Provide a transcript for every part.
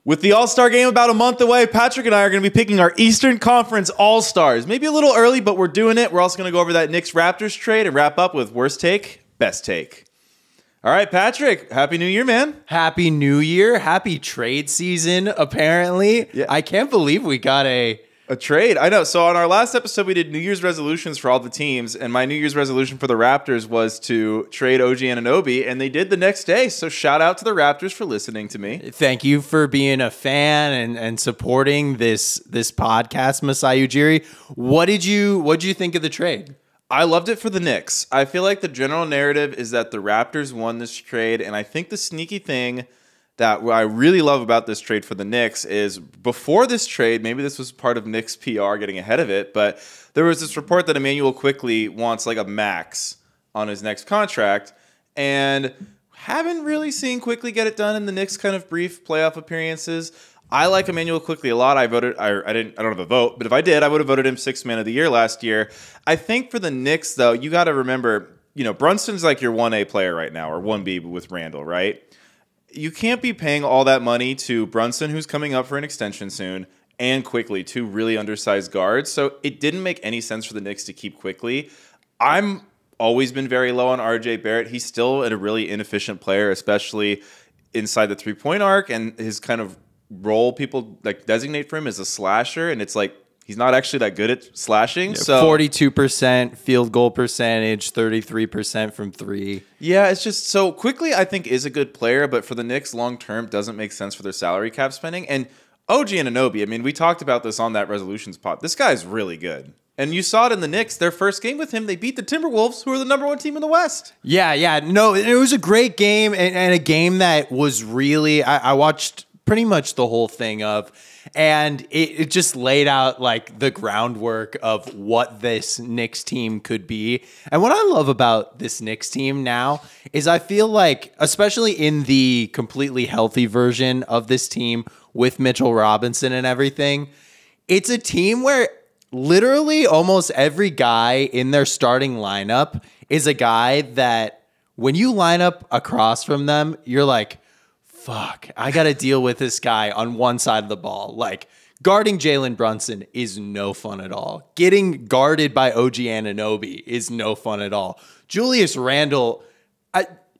With the All-Star game about a month away, Patrick and I are going to be picking our Eastern Conference All-Stars. Maybe a little early, but we're doing it. We're also going to go over that Knicks-Raptors trade and wrap up with worst take, best take. All right, Patrick, Happy New Year, man. Happy New Year. Happy trade season, apparently. Yeah. I can't believe we got a trade. I know. So on our last episode, we did New Year's resolutions for all the teams, and my New Year's resolution for the Raptors was to trade OG Anunoby, and they did the next day. So shout out to the Raptors for listening to me. Thank you for being a fan and supporting this podcast, Masai Ujiri. What did you think of the trade? I loved it for the Knicks. I feel like the general narrative is that the Raptors won this trade, and I think the sneaky thing that I really love about this trade for the Knicks is before this trade, maybe this was part of Knicks PR getting ahead of it, but there was this report that Emmanuel Quickley wants like a max on his next contract, and haven't really seen Quickley get it done in the Knicks' kind of brief playoff appearances. I like Emmanuel Quickley a lot. I don't have a vote, but if I did, I would have voted him Sixth Man of the Year last year. I think for the Knicks, though, you got to remember, Brunson's like your 1A player right now, or 1B with Randall, right? You can't be paying all that money to Brunson, who's coming up for an extension soon, and Quickley, two really undersized guards. So it didn't make any sense for the Knicks to keep Quickley. I'm always been very low on RJ Barrett. He's still a really inefficient player, especially inside the three-point arc, and his kind of role people like designate for him as a slasher, and it's like he's not actually that good at slashing. Yeah, so 42% field goal percentage, 33% from three. Yeah, it's just so Quickley I think is a good player, but for the Knicks long term doesn't make sense for their salary cap spending. And OG Anunoby, I mean, we talked about this on that resolutions pod. This guy's really good. And you saw it in the Knicks, their first game with him, they beat the Timberwolves, who are the number one team in the West. Yeah. No, it was a great game and a game that was really, I watched pretty much the whole thing of, and it just laid out like the groundwork of what this Knicks team could be. And what I love about this Knicks team now is I feel like, especially in the completely healthy version of this team with Mitchell Robinson and everything, it's a team where literally almost every guy in their starting lineup is a guy that when you line up across from them, you're like, fuck, I got to deal with this guy on one side of the ball. Like, guarding Jalen Brunson is no fun at all. Getting guarded by OG Anunoby is no fun at all. Julius Randle,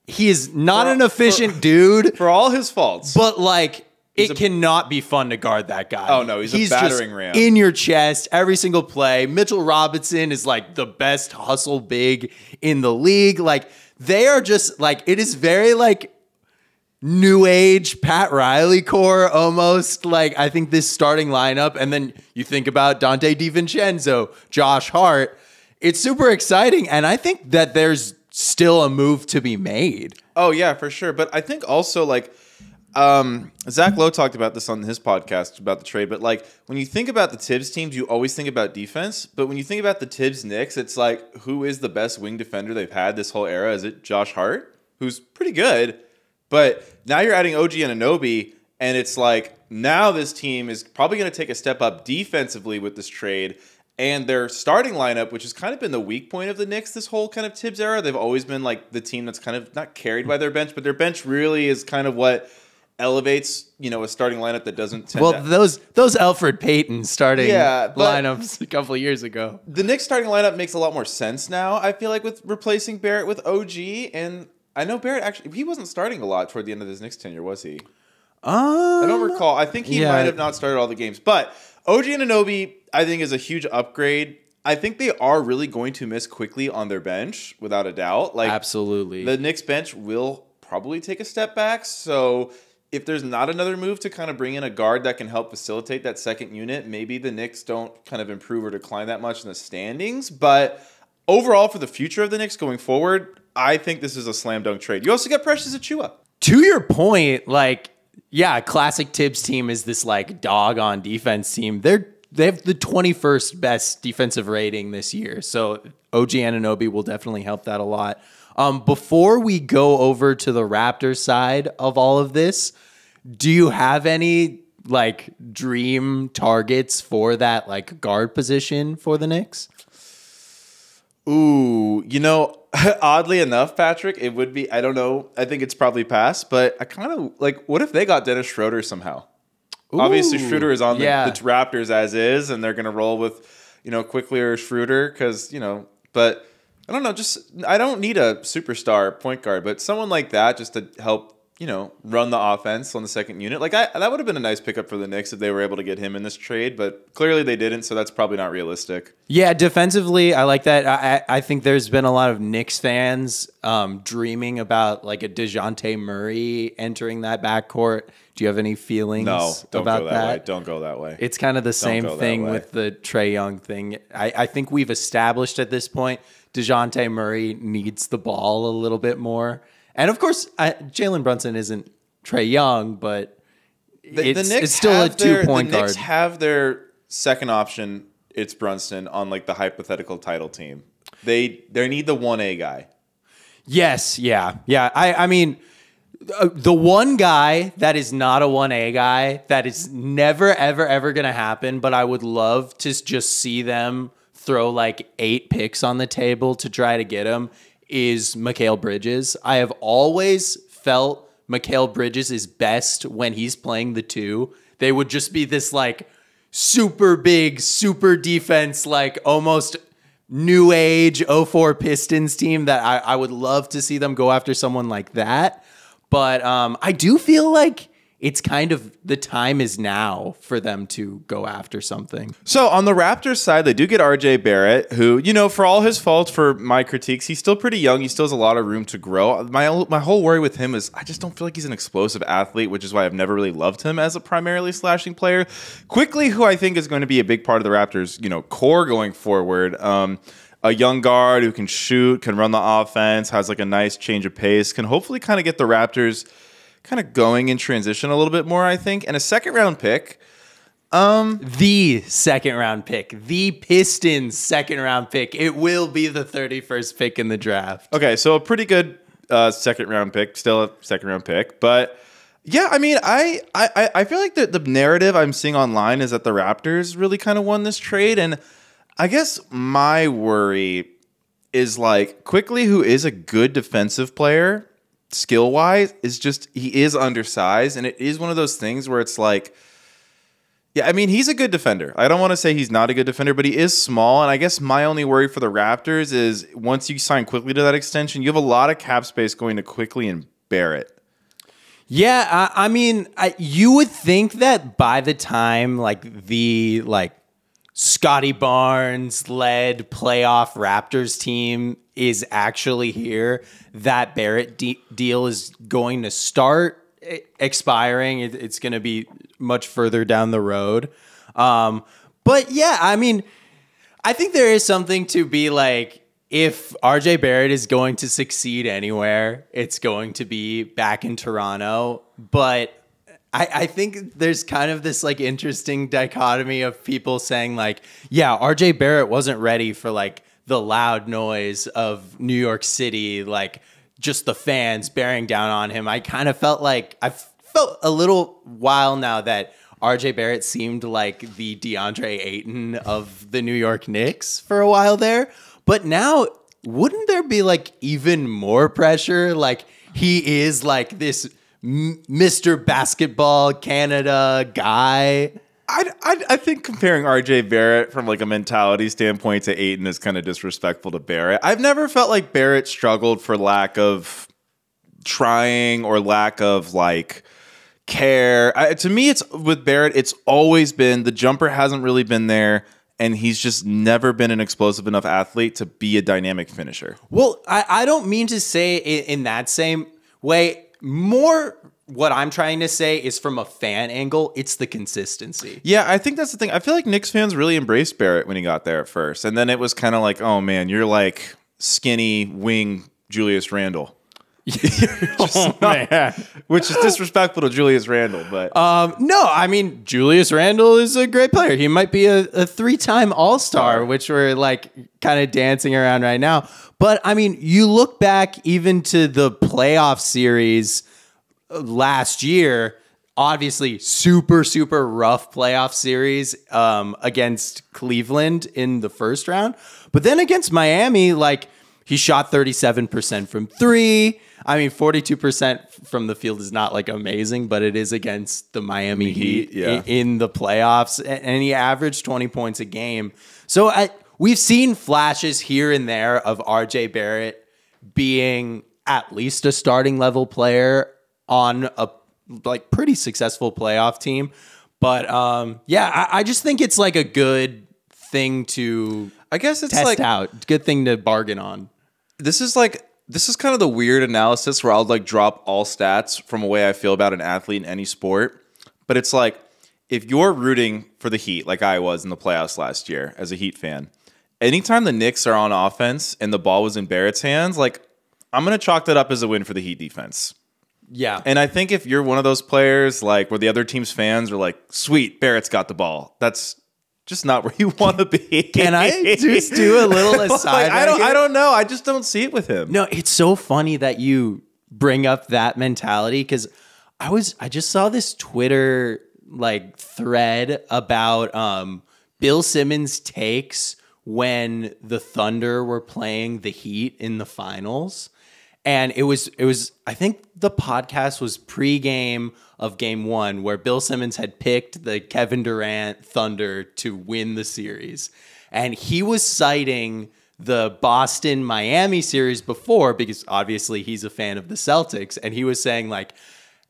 he is not an efficient dude. For all his faults. But, like, it cannot be fun to guard that guy. Oh, no, he's a battering ram. In your chest every single play. Mitchell Robinson is, like, the best hustle big in the league. Like, they are just, like, it is very, like, new age Pat Riley core almost. Like, I think this starting lineup, and then you think about Dante DiVincenzo, Josh Hart, it's super exciting, and I think that there's still a move to be made. Oh yeah, for sure. But I think also like Zach Lowe talked about this on his podcast about the trade, but like when you think about the Tibbs teams, you always think about defense, but when you think about the Tibbs Knicks, it's like, who is the best wing defender they've had this whole era? Is it Josh Hart, who's pretty good? But now you're adding OG Anunoby, and it's like now this team is probably going to take a step up defensively with this trade. And their starting lineup, which has kind of been the weak point of the Knicks this whole kind of Tibbs era, they've always been like the team that's kind of not carried by their bench, but their bench really is kind of what elevates, a starting lineup that doesn't tend to... those Alfred Payton starting lineups a couple of years ago. The Knicks starting lineup makes a lot more sense now, I feel like, with replacing Barrett with OG, and I know Barrett actually, he wasn't starting a lot toward the end of his Knicks tenure, was he? I don't recall. I think he might have not started all the games. But OG Anunoby, I think, is a huge upgrade. I think they are really going to miss Quickley on their bench, without a doubt. Like, absolutely. The Knicks bench will probably take a step back. So if there's not another move to kind of bring in a guard that can help facilitate that second unit, maybe the Knicks don't kind of improve or decline that much in the standings. But overall, for the future of the Knicks going forward, I think this is a slam dunk trade. You also get Precious Achiuwa. To your point, like, yeah, classic Tibbs team is this like dog on defense team. They have the 21st best defensive rating this year. So OG Anunoby will definitely help that a lot. Before we go over to the Raptors side of all of this, do you have any like dream targets for that like guard position for the Knicks? Ooh, oddly enough, Patrick, it would be, I don't know, I think it's probably past, but I kind of, like, what if they got Dennis Schroeder somehow? Obviously, Schroeder is on the Raptors as is, and they're going to roll with, Quickly or Schroeder because, but I don't know. I don't need a superstar point guard, but someone like that just to help, run the offense on the second unit. Like that would have been a nice pickup for the Knicks if they were able to get him in this trade, but clearly they didn't, so that's probably not realistic. Yeah, defensively, I like that. I think there's been a lot of Knicks fans dreaming about like a DeJounte Murray entering that backcourt. Do you have any feelings about that? Don't go that way. It's kind of the same thing with the Trae Young thing. I think we've established at this point DeJounte Murray needs the ball a little bit more. And of course, Jalen Brunson isn't Trae Young, but it's still a 2-point guard. The Knicks have their second option. It's Brunson on like the hypothetical title team. They need the 1A guy. Yes, yeah. I mean, the one guy that is not a 1A guy, that is never, ever, ever going to happen, but I would love to just see them throw like 8 picks on the table to try to get him, is Mikal Bridges. I have always felt Mikal Bridges is best when he's playing the 2. They would just be this like super big, super defense, like almost new age 04 Pistons team that I would love to see them go after someone like that. But I do feel like it's kind of the time is now for them to go after something. So on the Raptors side, they do get RJ Barrett, who, for all his faults, for my critiques, he's still pretty young. He still has a lot of room to grow. My whole worry with him is I just don't feel like he's an explosive athlete, which is why I've never really loved him as a primarily slashing player. Quickly, who I think is going to be a big part of the Raptors, core going forward. A young guard who can shoot, can run the offense, has like a nice change of pace, can hopefully kind of get the Raptors kind of going in transition a little bit more, I think. And a second-round pick. The second-round pick. The Pistons' second-round pick. It will be the 31st pick in the draft. Okay, so a pretty good second-round pick. Still a second-round pick. But, yeah, I mean, I feel like the narrative I'm seeing online is that the Raptors really kind of won this trade. And I guess my worry is, like, Quickly, who is a good defensive player, skill-wise, he is undersized, and it is one of those things where it's like, yeah, I mean, he's a good defender. I don't want to say he's not a good defender, but he is small, and I guess my only worry for the Raptors is once you sign Quickly to that extension, you have a lot of cap space going to Quickly and Barrett. Yeah, I mean, you would think that by the time, like, the, like, Scotty Barnes-led playoff Raptors team is actually here, that Barrett deal is going to start expiring. It's going to be much further down the road. But yeah, I mean, I think there is something to be like, if RJ Barrett is going to succeed anywhere, it's going to be back in Toronto. But I think there's kind of this like interesting dichotomy of people saying like, yeah, RJ Barrett wasn't ready for like the loud noise of New York City, like just the fans bearing down on him. I kind of felt like I've felt a little while now that RJ Barrett seemed like the DeAndre Ayton of the New York Knicks for a while there. But now, wouldn't there be like even more pressure? Like he is like this Mr. Basketball Canada guy. I think comparing RJ Barrett from like a mentality standpoint to Ayton is kind of disrespectful to Barrett. I've never felt like Barrett struggled for lack of trying or lack of like care. To me, it's with Barrett, it's always been the jumper hasn't really been there, and he's just never been an explosive enough athlete to be a dynamic finisher. Well, I don't mean to say in that same way. More what I'm trying to say is from a fan angle, it's the consistency. Yeah, I think that's the thing. I feel like Knicks fans really embraced Barrett when he got there at first. And then it was kind of like, oh, man, you're like skinny wing Julius Randle. Man. Which is disrespectful to Julius Randle. But no, I mean, Julius Randle is a great player. He might be a 3-time All-Star, which we're like kind of dancing around right now. But I mean, you look back even to the playoff series last year, obviously super, super rough playoff series against Cleveland in the first round. But then against Miami, like He shot 37% from three. I mean, 42% from the field is not like amazing, but it is against the Miami Heat in the playoffs. And he averaged 20 points a game. So we've seen flashes here and there of RJ Barrett being at least a starting level player on a like pretty successful playoff team. But I just think it's like a good thing to test out. Good thing to bargain on. This is kind of the weird analysis where I'll like drop all stats from a way I feel about an athlete in any sport. But it's like, if you're rooting for the Heat, like I was in the playoffs last year as a Heat fan, anytime the Knicks are on offense and the ball was in Barrett's hands, like I'm going to chalk that up as a win for the Heat defense. Yeah. And I think if you're one of those players, like where the other team's fans are like, sweet, Barrett's got the ball, that's just not where you want to be. Can I just do a little aside? I don't know. I just don't see it with him. No, it's so funny that you bring up that mentality, because I just saw this Twitter like thread about Bill Simmons' takes when the Thunder were playing the Heat in the finals. And it was I think the podcast was pregame of game one, where Bill Simmons had picked the Kevin Durant Thunder to win the series. And he was citing the Boston-Miami series before, because obviously he's a fan of the Celtics. And he was saying like,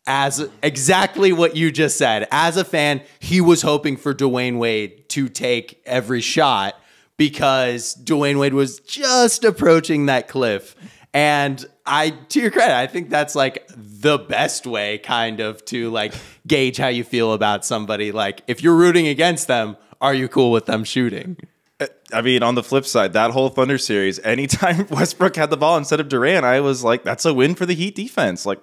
as exactly what you just said, as a fan, he was hoping for Dwayne Wade to take every shot because Dwayne Wade was just approaching that cliff. And to your credit, I think that's like the best way kind of to like gauge how you feel about somebody. Like if you're rooting against them, are you cool with them shooting? I mean, on the flip side, that whole Thunder series, anytime Westbrook had the ball instead of Durant, I was like, that's a win for the Heat defense. Like,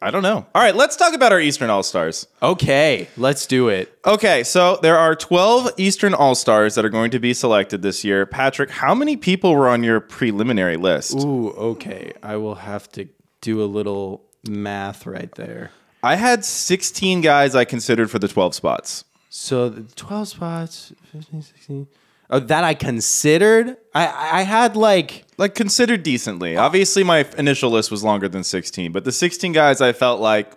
I don't know. All right, let's talk about our Eastern All-Stars. Okay, let's do it. Okay, so there are 12 Eastern All-Stars that are going to be selected this year. Patrick, how many people were on your preliminary list? Ooh, okay. I will have to do a little math right there. I had 16 guys I considered for the 12 spots. So the 12 spots, 15, 16... Oh, that I considered? I had like considered decently. Obviously, my initial list was longer than 16, but the 16 guys I felt like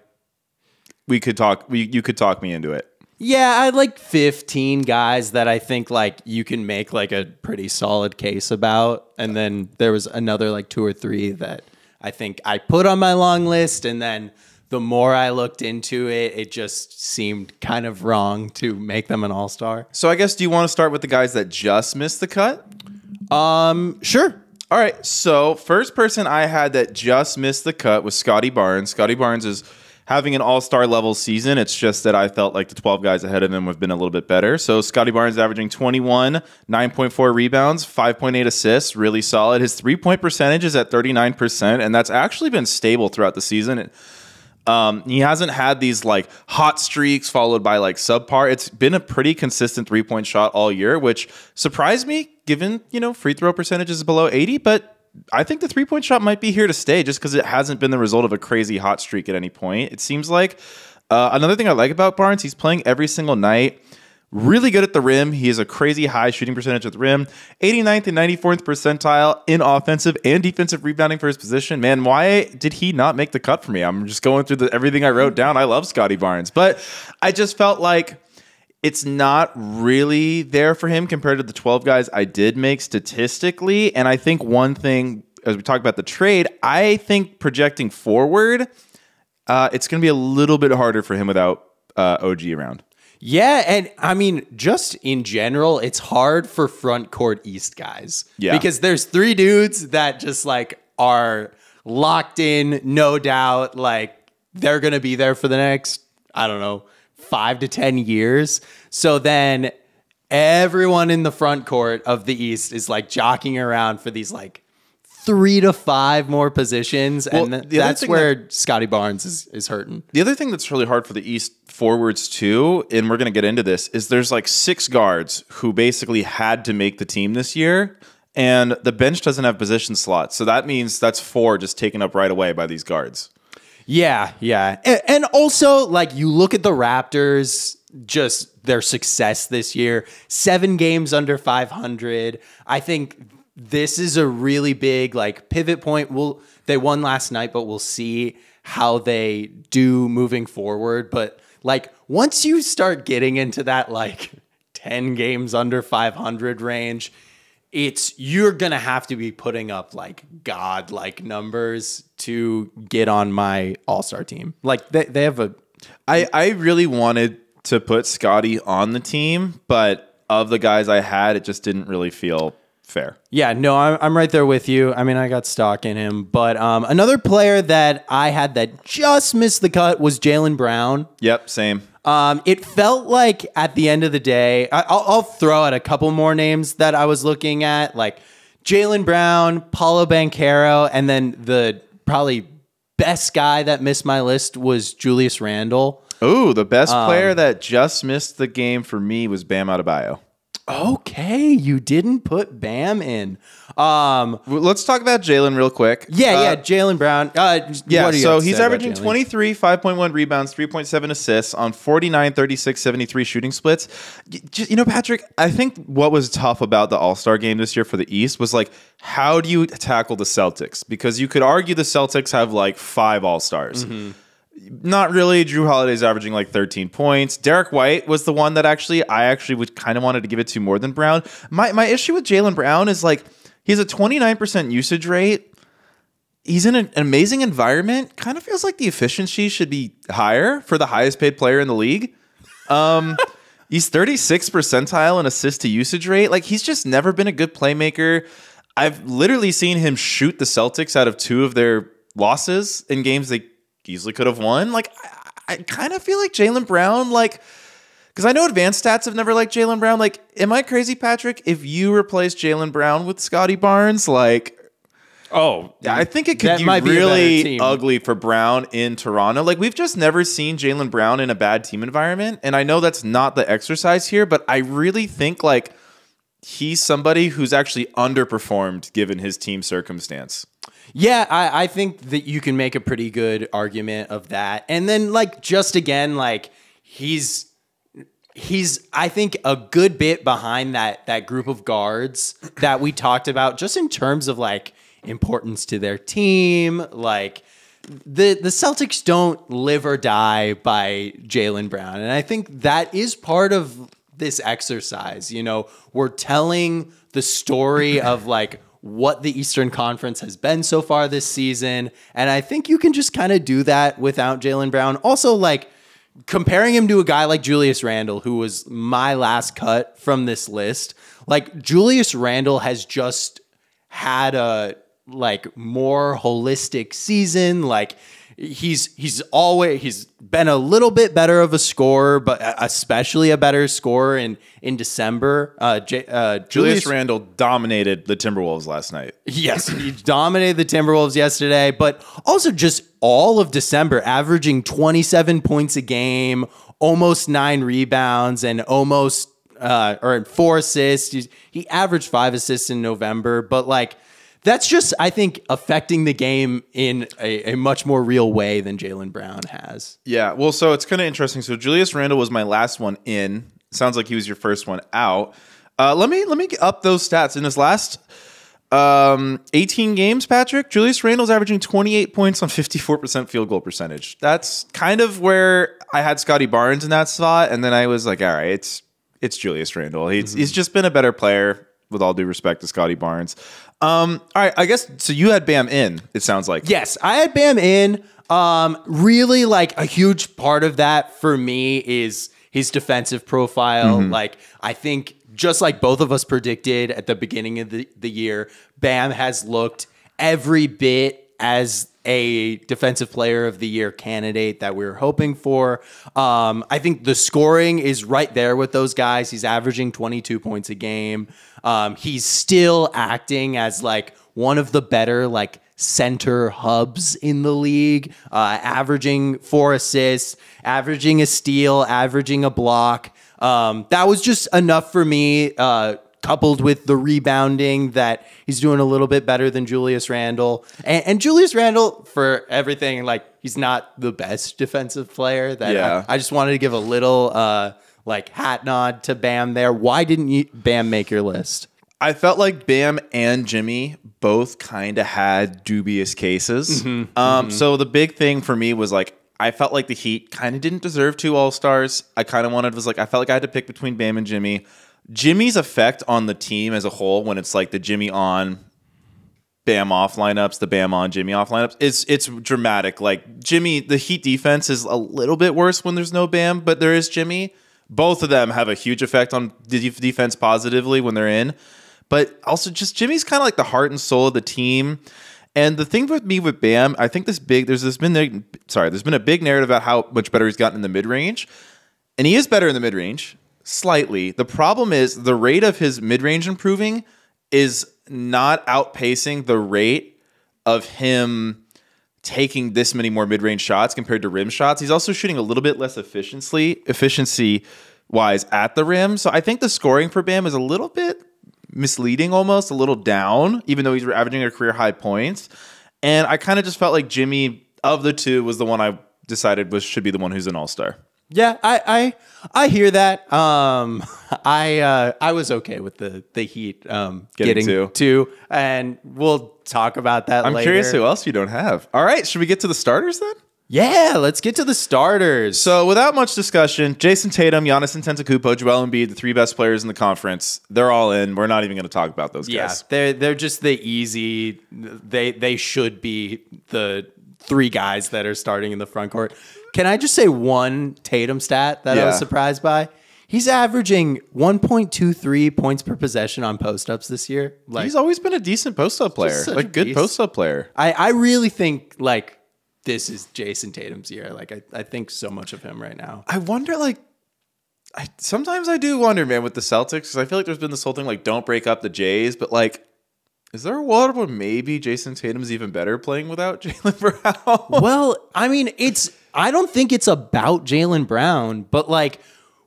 you could talk me into it. Yeah, I had like 15 guys that I think like you can make like a pretty solid case about. And then there was another like 2 or 3 that I think I put on my long list, and then the more I looked into it, it just seemed kind of wrong to make them an all-star. So I guess, do you want to start with the guys that just missed the cut? Sure. All right. So first person I had that just missed the cut was Scotty Barnes. Scotty Barnes is having an all-star level season. It's just that I felt like the 12 guys ahead of him have been a little bit better. So Scotty Barnes averaging 21, 9.4 rebounds, 5.8 assists, really solid. His three-point percentage is at 39%, and that's actually been stable throughout the season. He hasn't had these like hot streaks followed by like subpar. It's been a pretty consistent 3-point shot all year, which surprised me given, free throw percentage is below 80, but I think the 3-point shot might be here to stay just because it hasn't been the result of a crazy hot streak at any point. It seems like another thing I like about Barnes, he's playing every single night. Really good at the rim. He has a crazy high shooting percentage at the rim. 89th and 94th percentile in offensive and defensive rebounding for his position. Man, why did he not make the cut for me? I'm just going through everything I wrote down. I love Scotty Barnes. But I just felt like it's not really there for him compared to the 12 guys I did make statistically. And I think one thing, as we talk about the trade, I think projecting forward, it's going to be a little bit harder for him without OG around. Yeah, and I mean, just in general, it's hard for front court East guys. Yeah. Because there's 3 dudes that just like are locked in, no doubt, like they're going to be there for the next, I don't know, 5 to 10 years. So then everyone in the front court of the East is like jockeying around for these like 3 to 5 more positions, and that's where Scotty Barnes is hurting. The other thing that's really hard for the East forwards too, and we're going to get into this, is there's like 6 guards who basically had to make the team this year, and the bench doesn't have position slots. So that means that's 4 just taken up right away by these guards. Yeah. And also, like, you look at the Raptors, just their success this year, 7 games under 500. I think this is a really big like pivot point. They won last night, but we'll see how they do moving forward. But like once you start getting into that like 10 games under 500 range, you're gonna have to be putting up like god-like numbers to get on my all-star team. Like they have a. I really wanted to put Scotty on the team, but of the guys I had, it just didn't really feel fair. Yeah, no, I'm right there with you. I mean, I got stock in him. But another player that I had that just missed the cut was Jaylen Brown. Yep, same. It felt like at the end of the day, I'll throw out a couple more names that I was looking at, like Jaylen Brown, Paolo Banchero, and then the probably best guy that missed my list was Julius Randle. Ooh, the best player that just missed the game for me was Bam Adebayo. Okay, you didn't put Bam in. Let's talk about Jaylen real quick. Yeah, Jaylen Brown. So he's averaging 23, 5.1 rebounds, 3.7 assists on 49, 36, 73 shooting splits. Patrick, I think what was tough about the All-Star game this year for the East was like, how do you tackle the Celtics? Because you could argue the Celtics have like 5 All-Stars. Mm-hmm. Not really. Drew Holiday's averaging like 13 points. Derek White was the one that I would kind of wanted to give it to more than Brown. My issue with Jaylen Brown is like he has a 29% usage rate. He's in an amazing environment. Kind of feels like the efficiency should be higher for the highest paid player in the league. He's 36th percentile in assist to usage rate. Like he's just never been a good playmaker. I've literally seen him shoot the Celtics out of 2 of their losses in games they easily could have won. Like I kind of feel like Jaylen Brown, like, because I know advanced stats have never liked Jaylen Brown. Like, am I crazy, Patrick? If you replace Jaylen Brown with Scotty Barnes, like, I think it could be really ugly for Brown in Toronto. Like, we've just never seen Jaylen Brown in a bad team environment, and I know that's not the exercise here, but I really think like he's somebody who's actually underperformed given his team circumstance. Yeah, I think that you can make a pretty good argument of that. And then, like, just again, like, he's I think, a good bit behind that group of guards that we talked about, just in terms of, like, importance to their team. Like, the Celtics don't live or die by Jaylen Brown. And I think that is part of this exercise. You know, we're telling the story of, like, what the Eastern Conference has been so far this season. And I think you can just kind of do that without Jaylen Brown. Also, like, comparing him to a guy like Julius Randle, who was my last cut from this list, like, Julius Randle has just had a, like, more holistic season. Like, he's been a little bit better of a scorer, but especially a better scorer in December. Julius Randle dominated the Timberwolves last night. Yes, he dominated the Timberwolves yesterday, but also just all of December, averaging 27 points a game, almost 9 rebounds, and almost 4 assists. He averaged 5 assists in November, but like, that's just, I think, affecting the game in a much more real way than Jaylen Brown has. Yeah, well, so it's kind of interesting. So Julius Randle was my last one in. Sounds like he was your first one out. Let me up those stats. In his last 18 games, Patrick, Julius Randle's averaging 28 points on 54% field goal percentage. That's kind of where I had Scotty Barnes in that spot, and then I was like, all right, it's Julius Randle. He's just been a better player, with all due respect to Scotty Barnes. All right, I guess, so you had Bam in, it sounds like. Yes, I had Bam in. Really, like, a huge part of that for me is his defensive profile. Mm-hmm. Like, I think, just like both of us predicted at the beginning of the year, Bam has looked every bit as a defensive player of the year candidate that we were hoping for. I think the scoring is right there with those guys. He's averaging 22 points a game. He's still acting as like one of the better like center hubs in the league, averaging 4 assists, averaging a steal, averaging a block. That was just enough for me, coupled with the rebounding, that he's doing a little bit better than Julius Randle. And Julius Randle, for everything, like, he's not the best defensive player. I just wanted to give a little like hat nod to Bam there. Why didn't Bam make your list? I felt like Bam and Jimmy both kind of had dubious cases. So the big thing for me was like, I felt like the Heat kind of didn't deserve 2 All-Stars. I felt like I had to pick between Bam and Jimmy. Jimmy's effect on the team as a whole, when it's like the Jimmy on, Bam off lineups, the Bam on, Jimmy off lineups, it's dramatic. Like Jimmy, the Heat defense is a little bit worse when there's no Bam, but there is Jimmy. Both of them have a huge effect on the defense positively when they're in. But also just Jimmy's kind of like the heart and soul of the team. And the thing with me with Bam, I think there's been a big narrative about how much better he's gotten in the mid-range. And he is better in the mid-range, slightly. The problem is the rate of his mid-range improving is not outpacing the rate of him taking this many more mid-range shots compared to rim shots. He's also shooting a little bit less efficiency-wise at the rim. So I think the scoring for Bam is a little bit misleading, almost a little down, even though he's averaging a career high points. And I kind of just felt like Jimmy, of the two, was the one I decided should be the one who's an all-star. Yeah, I hear that. I was okay with the Heat getting two, and we'll talk about that later. I'm curious who else you don't have. All right, should we get to the starters then? Yeah, let's get to the starters. So without much discussion, Jayson Tatum, Giannis Antetokounmpo, Joel Embiid, the 3 best players in the conference, they're all in. We're not even going to talk about those guys. Yeah, they're just the easy. They should be the 3 guys that are starting in the front court. Can I just say one Tatum stat that I was surprised by? He's averaging 1.23 points per possession on post-ups this year. Like, he's always been a decent post-up player, like good post-up player. I really think like this is Jayson Tatum's year. Like I think so much of him right now. I wonder, like, sometimes I do wonder, man, with the Celtics, because I feel like there's been this whole thing like don't break up the Jays, but like, is there a world where maybe Jayson Tatum's even better playing without Jaylen Brown? Well, I mean, I don't think it's about Jaylen Brown, but like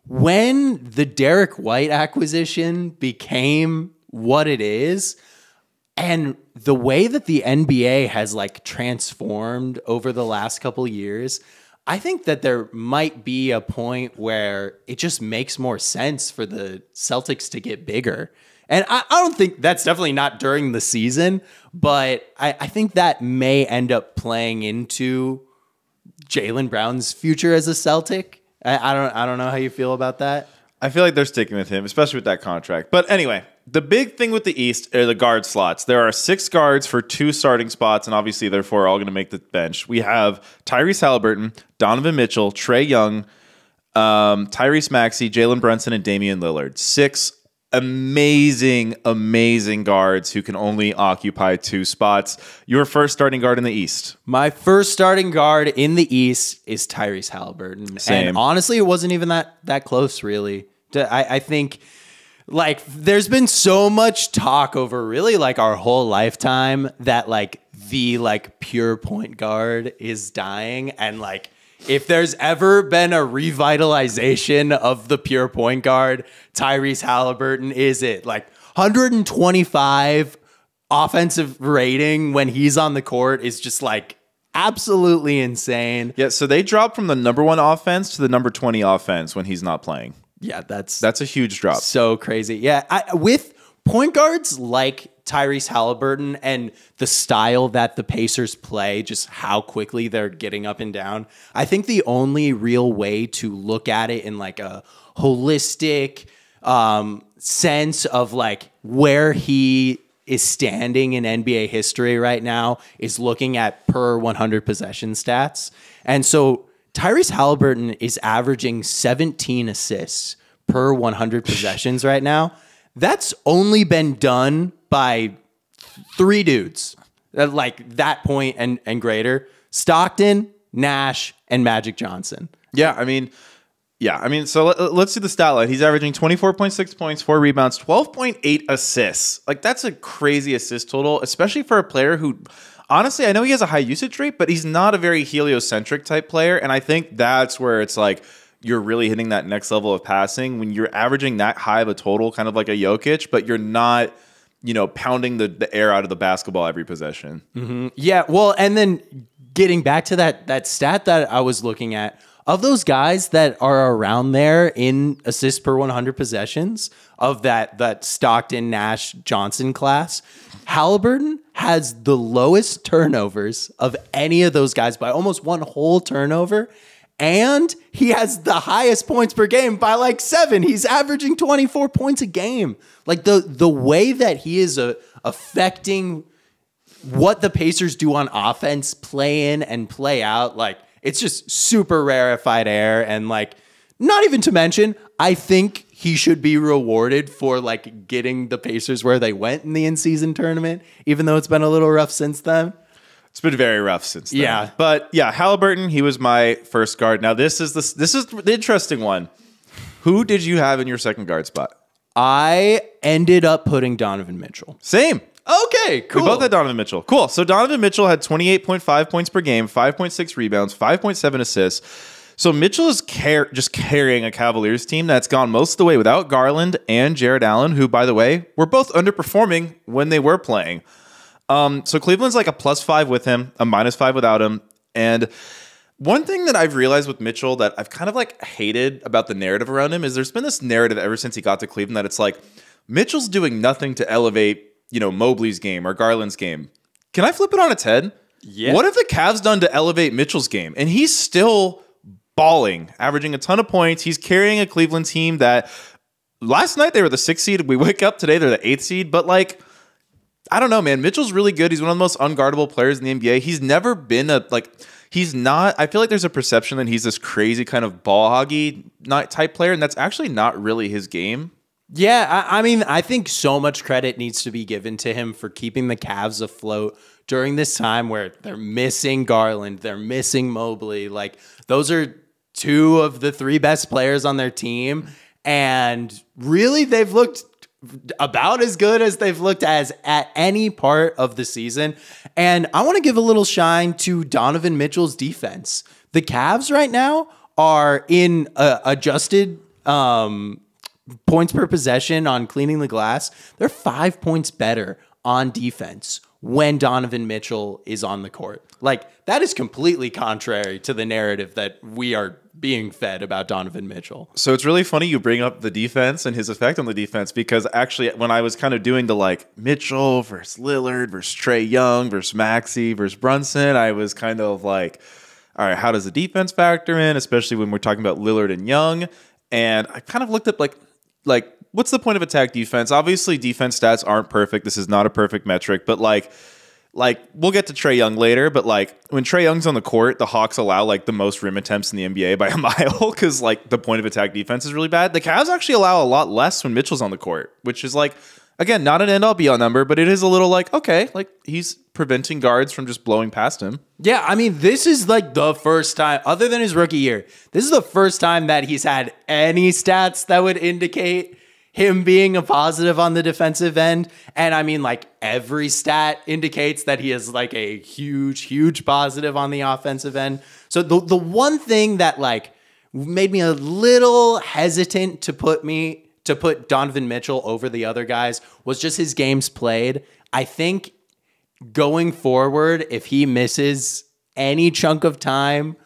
when the Derek White acquisition became what it is, and the way that the NBA has like transformed over the last couple years, I think that there might be a point where it just makes more sense for the Celtics to get bigger. And I don't think that's definitely not during the season, but I think that may end up playing into Jaylen Brown's future as a Celtic. I don't know how you feel about that. I feel like they're sticking with him, especially with that contract. But anyway, the big thing with the East are the guard slots. There are 6 guards for 2 starting spots, and obviously, therefore, all going to make the bench. We have Tyrese Halliburton, Donovan Mitchell, Trae Young, Tyrese Maxey, Jalen Brunson, and Damian Lillard. 6 amazing guards who can only occupy 2 spots. Your first starting guard in the East. My first starting guard in the East is Tyrese Halliburton. Same. And honestly, it wasn't even that close, really. I think like there's been so much talk over really like our whole lifetime that like the like pure point guard is dying, and like if there's ever been a revitalization of the pure point guard, Tyrese Halliburton is it. Like 125 offensive rating when he's on the court is just like absolutely insane. Yeah, so they dropped from the number 1 offense to the number 20 offense when he's not playing. Yeah, that's a huge drop. So crazy. Yeah, with point guards like Tyrese Halliburton and the style that the Pacers play, just how quickly they're getting up and down, I think the only real way to look at it in like a holistic sense of like where he is standing in NBA history right now is looking at per 100 possession stats. And so Tyrese Halliburton is averaging 17 assists per 100 possessions right now. That's only been done by 3 dudes at like that point and greater: Stockton, Nash, and Magic Johnson. Yeah, I mean, so let's see the stat line. He's averaging 24.6 points, 4 rebounds, 12.8 assists. Like, that's a crazy assist total, especially for a player who, honestly, I know he has a high usage rate, but he's not a very heliocentric type player. And I think that's where it's like you're really hitting that next level of passing when you're averaging that high of a total, kind of like a Jokic, but you're not, pounding the air out of the basketball every possession. Mm-hmm. Yeah, well, and then getting back to that stat that I was looking at, of those guys that are around there in assists per 100 possessions of that Stockton, Nash, Johnson class, Halliburton has the lowest turnovers of any of those guys by almost one whole turnover. And he has the highest points per game by like 7. He's averaging 24 points a game. Like the way that he is affecting what the Pacers do on offense, play in and play out, like it's just super rarefied air. And like, not even to mention, I think he should be rewarded for like getting the Pacers where they went in the in-season tournament, even though it's been a little rough since then. It's been very rough since then. Yeah. But yeah, Halliburton, he was my first guard. Now this is the interesting one. Who did you have in your second guard spot? I ended up putting Donovan Mitchell. Same. Okay, cool. We both had Donovan Mitchell. Cool. So Donovan Mitchell had 28.5 points per game, 5.6 rebounds, 5.7 assists. So Mitchell is just carrying a Cavaliers team that's gone most of the way without Garland and Jared Allen, who, by the way, were both underperforming when they were playing. So Cleveland's like a +5 with him, a -5 without him. And one thing that I've realized with Mitchell that I've kind of like hated about the narrative around him is there's been this narrative ever since he got to Cleveland that it's like Mitchell's doing nothing to elevate, Mobley's game or Garland's game. Can I flip it on its head? Yeah. What have the Cavs done to elevate Mitchell's game? And he's still balling, averaging a ton of points. He's carrying a Cleveland team that last night they were the 6th seed. We wake up today, they're the 8th seed. But like, I don't know, man. Mitchell's really good. He's one of the most unguardable players in the NBA. He's never been he's not, I feel like there's a perception that he's this crazy kind of ball hoggy type player, and that's actually not really his game. Yeah, I mean, I think so much credit needs to be given to him for keeping the Cavs afloat during this time where they're missing Garland, they're missing Mobley. Like, those are 2 of the 3 best players on their team, and really they've looked about as good as they've looked as at any part of the season. And I want to give a little shine to Donovan Mitchell's defense. The Cavs right now are in adjusted points per possession on cleaning the glass. They're 5 points better on defense when Donovan Mitchell is on the court. Like, that is completely contrary to the narrative that we are being fed about Donovan Mitchell. So it's really funny you bring up the defense and his effect on the defense, because actually when I was kind of doing the like Mitchell versus Lillard versus Trae Young versus Maxey versus Brunson, I was kind of like, all right, how does the defense factor in, especially when we're talking about Lillard and Young? And I kind of looked at like what's the point of attack defense? Obviously defense stats aren't perfect. This is not a perfect metric, but like we'll get to Trae Young later, but like when Trae Young's on the court, the Hawks allow like the most rim attempts in the NBA by a mile because like the point of attack defense is really bad. The Cavs actually allow a lot less when Mitchell's on the court, which is like, again, not an end-all be-all number, but it is a little like, okay, like he's preventing guards from just blowing past him. Yeah, I mean, this is like the first time, other than his rookie year, this is the first time that he's had any stats that would indicate him being a positive on the defensive end. And I mean, like every stat indicates that he is like a huge positive on the offensive end. So the one thing that like made me a little hesitant to put Donovan Mitchell over the other guys was just his games played. I think going forward, if he misses any chunk of time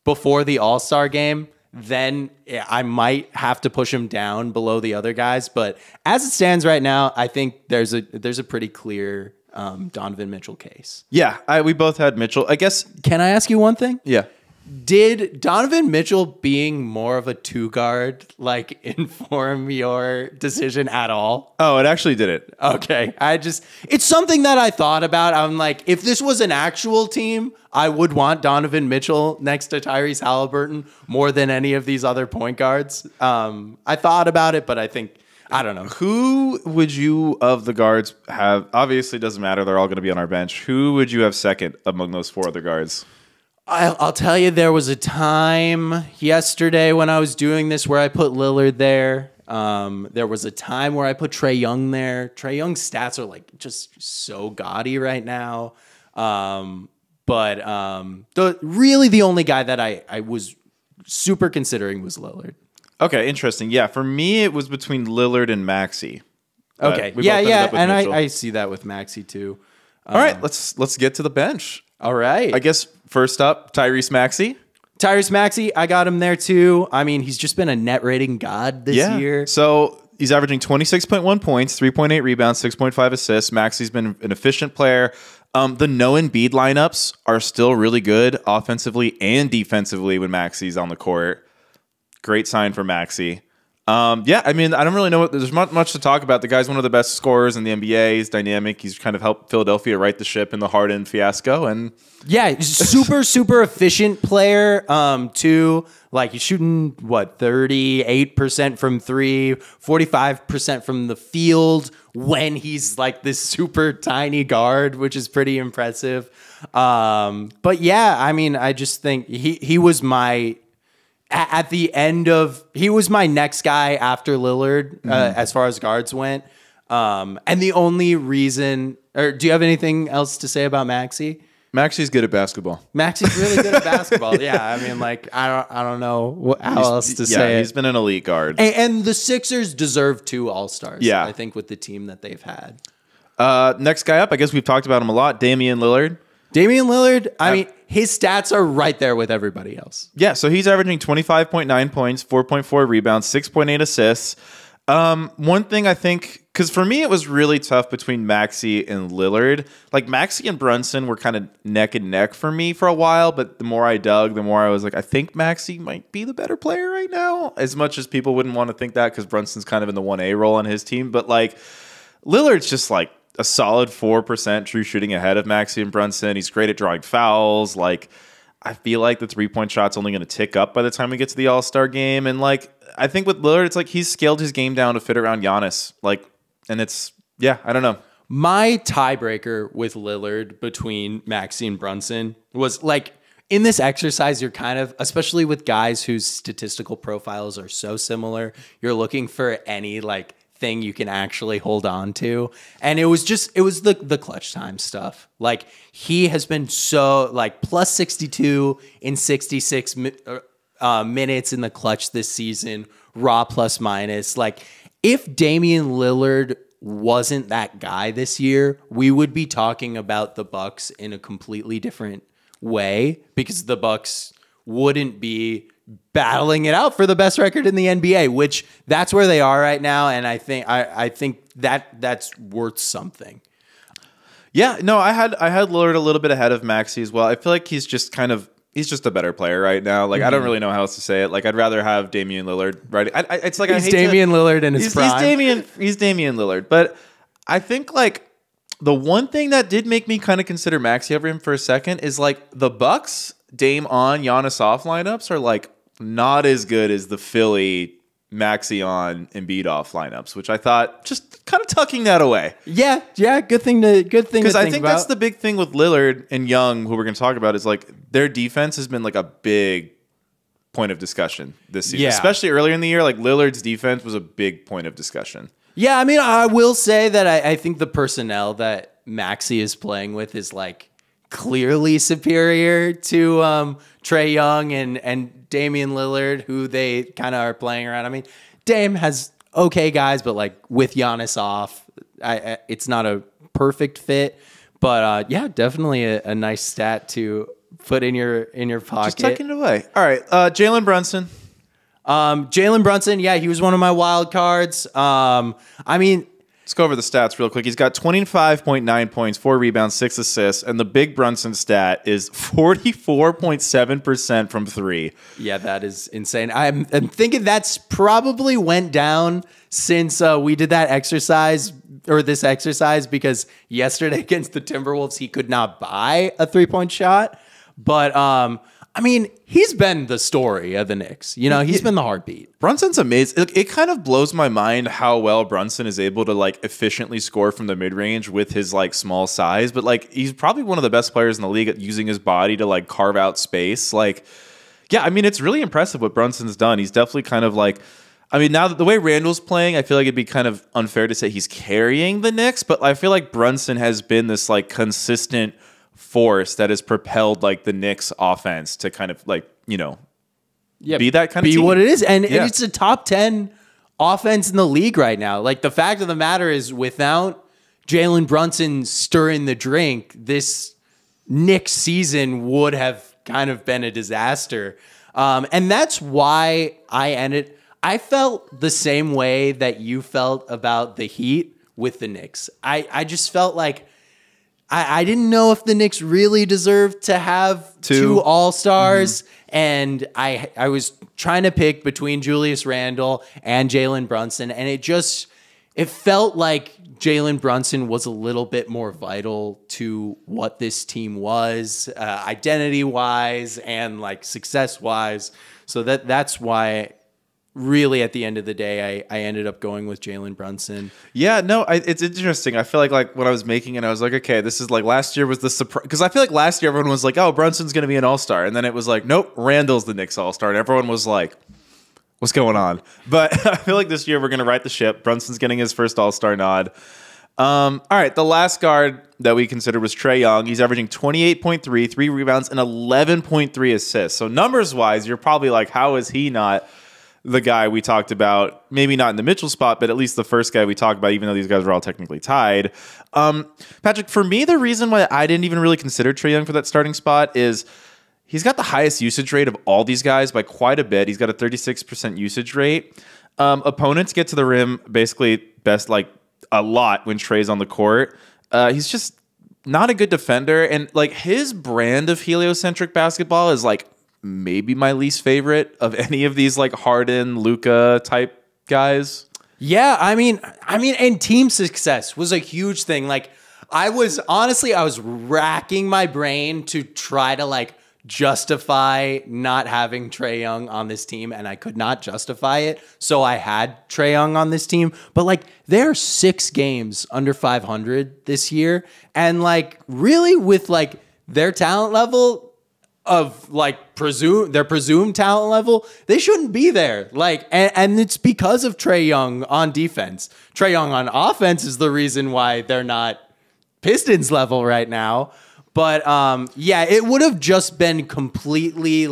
before the All-Star game, then I might have to push him down below the other guys. But as it stands right now, I think there's a pretty clear Donovan Mitchell case. Yeah, we both had Mitchell. I guess. Can I ask you one thing? Yeah. Did Donovan Mitchell being more of a 2-guard like inform your decision at all? Oh, it actually did it. Okay. It's something that I thought about. I'm like, if this was an actual team, I would want Donovan Mitchell next to Tyrese Halliburton more than any of these other point guards. I thought about it, but I don't know. Who would you, of the guards, have? Obviously, it doesn't matter. They're all going to be on our bench. Who would you have second among those 4 other guards? I'll tell you, there was a time yesterday when I was doing this where I put Lillard there. There was a time where I put Trae Young there. Trae Young's stats are like just so gaudy right now. But the only guy that I was super considering was Lillard. Okay, interesting. Yeah, for me, it was between Lillard and Maxey. Okay, yeah, and I see that with Maxey too. All right, let's get to the bench. All right. I guess first up, Tyrese Maxey. Tyrese Maxey, I got him there too. I mean, he's just been a net rating god this year. So he's averaging 26.1 points, 3.8 rebounds, 6.5 assists. Maxey's been an efficient player. The no Embiid lineups are still really good offensively and defensively when Maxey's on the court. Great sign for Maxey. I mean, I don't really know what there's much to talk about. The guy's one of the best scorers in the NBA. He's dynamic. He's kind of helped Philadelphia right the ship in the Harden fiasco. And yeah, super efficient player. Too. Like he's shooting 38% from three, 45% from the field when he's like this super tiny guard, which is pretty impressive. But yeah, I mean, I just think he was my. At the end of, he was my next guy after Lillard as far as guards went. And the only reason, or do you have anything else to say about Maxey? Maxey's good at basketball. Maxey's really good at basketball. Yeah, I mean, like I don't know how else to say it. He's been an elite guard. And the Sixers deserve 2 All-Stars. Yeah, I think with the team that they've had. Next guy up, I guess we've talked about him a lot. Damian Lillard. I mean, his stats are right there with everybody else. Yeah, so he's averaging 25.9 points, 4.4 rebounds, 6.8 assists. One thing I think, because for me it was really tough between Maxey and Lillard. Like Maxey and Brunson were kind of neck and neck for me for a while, but the more I dug, the more I was like, I think Maxey might be the better player right now. As much as people wouldn't want to think that because Brunson's kind of in the 1A role on his team, but like Lillard's just like a solid 4% true shooting ahead of Maxey and Brunson. He's great at drawing fouls. Like, I feel like the 3-point shot's only going to tick up by the time we get to the All-Star game. And like, I think with Lillard, it's like he's scaled his game down to fit around Giannis. Like, and it's, yeah, I don't know. My tiebreaker with Lillard between Maxey and Brunson was like, in this exercise, you're kind of, especially with guys whose statistical profiles are so similar, you're looking for any like thing you can actually hold on to. And it was the clutch time stuff. Like he has been so like plus 62 in 66 minutes in the clutch this season, raw plus minus. Like if Damian Lillard wasn't that guy this year, we would be talking about the Bucks in a completely different way because the Bucks wouldn't be battling it out for the best record in the NBA, which that's where they are right now. And I think that's worth something. Yeah, no, I had Lillard a little bit ahead of Maxey as well. I feel like he's just a better player right now. Like I don't really know how else to say it. Like I'd rather have Damian Lillard. Right? It's like he's Damian Lillard in his prime. He's Damian Lillard. But I think like the one thing that did make me kind of consider Maxey over him for a second is like the Bucks Dame on Giannis off lineups are like not as good as the Philly Maxey on Embiid off lineups, which I thought just kind of tucking that away. Yeah, good thing to because I think that's the big thing with Lillard and Young, who we're going to talk about, is like their defense has been like a big point of discussion this season, especially earlier in the year. Like Lillard's defense was a big point of discussion. Yeah, I mean, I will say that I think the personnel that Maxey is playing with is like clearly superior to Trae Young and Damian Lillard, who they kind of are playing around. I mean, Dame has okay guys, but like with Giannis off, it's not a perfect fit. But yeah, definitely a nice stat to put in your pocket. Just tucking it away. All right, Jalen Brunson. Jalen Brunson, yeah, he was one of my wild cards. I mean, let's go over the stats real quick. He's got 25.9 points, 4 rebounds, 6 assists, and the big Brunson stat is 44.7% from 3. Yeah, that is insane. I'm thinking that's probably went down since we did that exercise or this exercise because yesterday against the Timberwolves, he could not buy a 3-point shot. But I mean, he's been the story of the Knicks. You know, he's been the heartbeat. Brunson's amazing. It kind of blows my mind how well Brunson is able to like efficiently score from the mid-range with his like small size. But like, he's probably one of the best players in the league at using his body to like carve out space. Like, yeah, I mean, it's really impressive what Brunson's done. He's definitely kind of like, I mean, now that the way Randall's playing, I feel like it'd be kind of unfair to say he's carrying the Knicks, but I feel like Brunson has been this like consistent force that has propelled like the Knicks offense to kind of like, you know, be that kind of team. What it is. And it's a top 10 offense in the league right now. Like the fact of the matter is without Jalen Brunson stirring the drink, this Knicks season would have kind of been a disaster. And that's why I felt the same way that you felt about the Heat with the Knicks. I just felt like I didn't know if the Knicks really deserved to have two All-Stars. And I was trying to pick between Julius Randle and Jalen Brunson. And it felt like Jalen Brunson was a little bit more vital to what this team was, identity-wise and like success-wise. So that's why, really, at the end of the day, I ended up going with Jalen Brunson. Yeah, no, it's interesting. I feel like when I was making it, I was like, okay, this is like last year was the surprise. Because I feel like last year everyone was like, oh, Brunson's going to be an All-Star. And then it was like, nope, Randall's the Knicks All-Star. And everyone was like, what's going on? But I feel like this year we're going to right the ship. Brunson's getting his first All-Star nod. All right, the last guard that we considered was Trae Young. He's averaging 28.3, 3 rebounds, and 11.3 assists. So numbers-wise, you're probably like, how is he not the guy we talked about? Maybe not in the Mitchell spot, but at least the first guy we talked about, even though these guys were all technically tied. Patrick, for me, the reason why I didn't even really consider Trae Young for that starting spot is he's got the highest usage rate of all these guys by quite a bit. He's got a 36% usage rate. Opponents get to the rim basically best, like, a lot when Trae's on the court. He's just not a good defender. And like his brand of heliocentric basketball is like maybe my least favorite of any of these like Harden, Luka type guys. Yeah, I mean, and team success was a huge thing. Like I was racking my brain to try to like justify not having Trae Young on this team, and I could not justify it. So I had Trae Young on this team. But like they're 6 games under 500 this year. And like really with like their talent level of like their presumed talent level, they shouldn't be there. Like, and it's because of Trae Young on defense. Trae Young on offense is the reason why they're not Pistons level right now. But yeah, it would have just been completely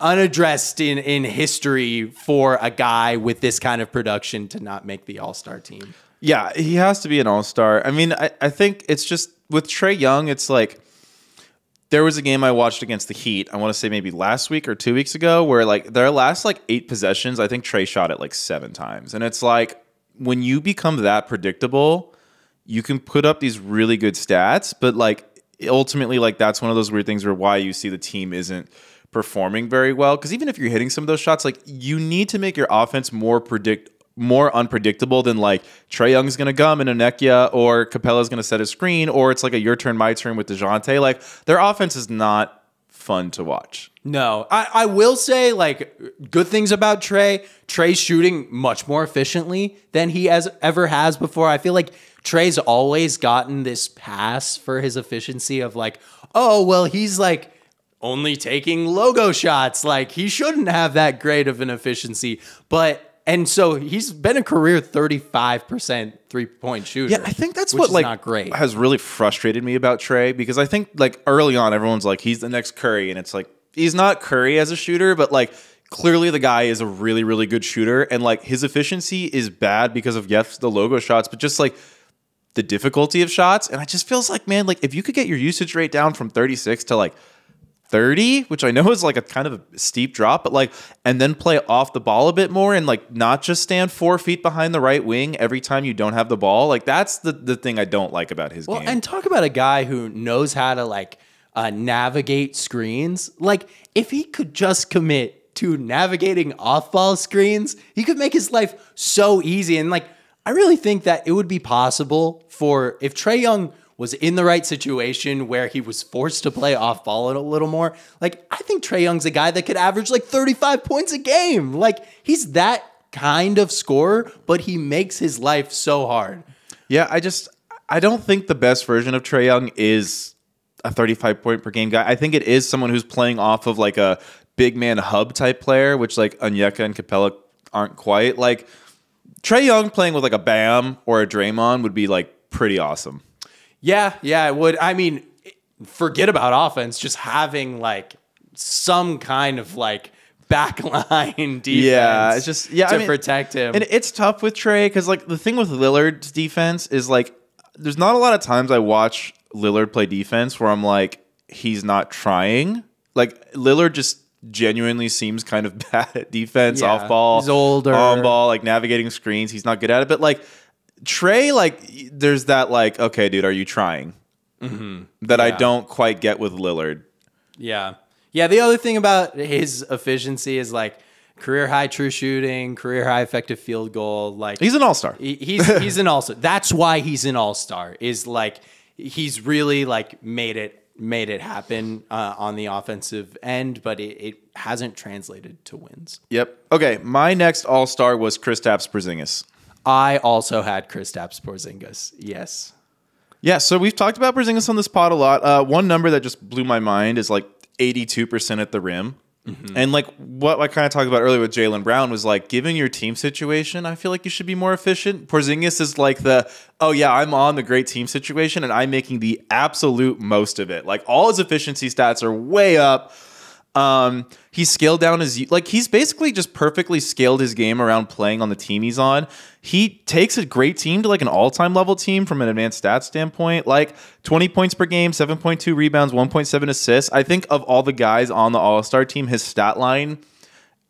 unaddressed in history for a guy with this kind of production to not make the All-Star team. Yeah, he has to be an All-Star. I mean, I think it's just with Trae Young, it's like there was a game I watched against the Heat, I want to say maybe last week or 2 weeks ago, where like their last like 8 possessions, I think Trae shot it like 7 times. And it's like when you become that predictable, you can put up these really good stats, but like ultimately, like that's one of those weird things where why you see the team isn't performing very well. Because even if you're hitting some of those shots, like you need to make your offense more unpredictable than like Trae Young's going to gum in a Nekia or Capella's going to set a screen, or it's like a your turn, my turn with DeJounte. Like their offense is not fun to watch. No, I will say like good things about Trae. Trae's shooting much more efficiently than he ever has before. I feel like Trae's always gotten this pass for his efficiency of like, oh, well, he's like only taking logo shots. Like he shouldn't have that great of an efficiency. And so he's been a career 35% 3-point shooter. Yeah, I think that's what like not great. Has really frustrated me about Trae, because I think like early on everyone's like he's the next Curry, and it's like he's not Curry as a shooter, but like clearly the guy is a really, really good shooter, and like his efficiency is bad because of yes, the logo shots, but just like the difficulty of shots. And it just feels like, man, like if you could get your usage rate down from 36 to like 30, which I know is like a kind of a steep drop, but like, and then play off the ball a bit more and like not just stand 4 feet behind the right wing every time you don't have the ball. Like that's the thing I don't like about his game. And talk about a guy who knows how to like navigate screens. Like if he could just commit to navigating off-ball screens, he could make his life so easy. And like, I really think that it would be possible for if Trae Young was in the right situation where he was forced to play off ball a little more. Like, I think Trae Young's a guy that could average like 35 points a game. Like, he's that kind of scorer, but he makes his life so hard. Yeah, I don't think the best version of Trae Young is a 35 point per game guy. I think it is someone who's playing off of like a big man hub type player, which like Onyeka and Capella aren't quite. Like, Trae Young playing with like a Bam or a Draymond would be like pretty awesome. Yeah, it would. I mean, forget about offense, just having like some kind of like backline defense to protect him. And it's tough with Trae because like the thing with Lillard's defense is like there's not a lot of times I watch Lillard play defense where I'm like, he's not trying. Like Lillard just genuinely seems kind of bad at defense, off ball, he's older, on ball, like navigating screens. He's not good at it. But like Trey, like there's that like, okay, dude, are you trying? That I don't quite get with Lillard. Yeah. Yeah, the other thing about his efficiency is like career high true shooting, career high effective field goal. Like he's an all-star. He's an all-star. That's why he's an all-star. Is like he's really like made it happen on the offensive end, but it hasn't translated to wins. Yep. Okay, my next all-star was Kristaps Porzingis. I also had Kristaps Porzingis. Yes. Yeah, so we've talked about Porzingis on this pod a lot. One number that just blew my mind is like 82% at the rim. And like what I kind of talked about earlier with Jaylen Brown was like, given your team situation, I feel like you should be more efficient. Porzingis is like oh yeah, I'm on the great team situation and I'm making the absolute most of it. Like all his efficiency stats are way up. He's scaled down he's basically just perfectly scaled his game around playing on the team he's on. He takes a great team to like an all-time level team from an advanced stats standpoint, like 20 points per game, 7.2 rebounds, 1.7 assists. I think of all the guys on the All-Star team, his stat line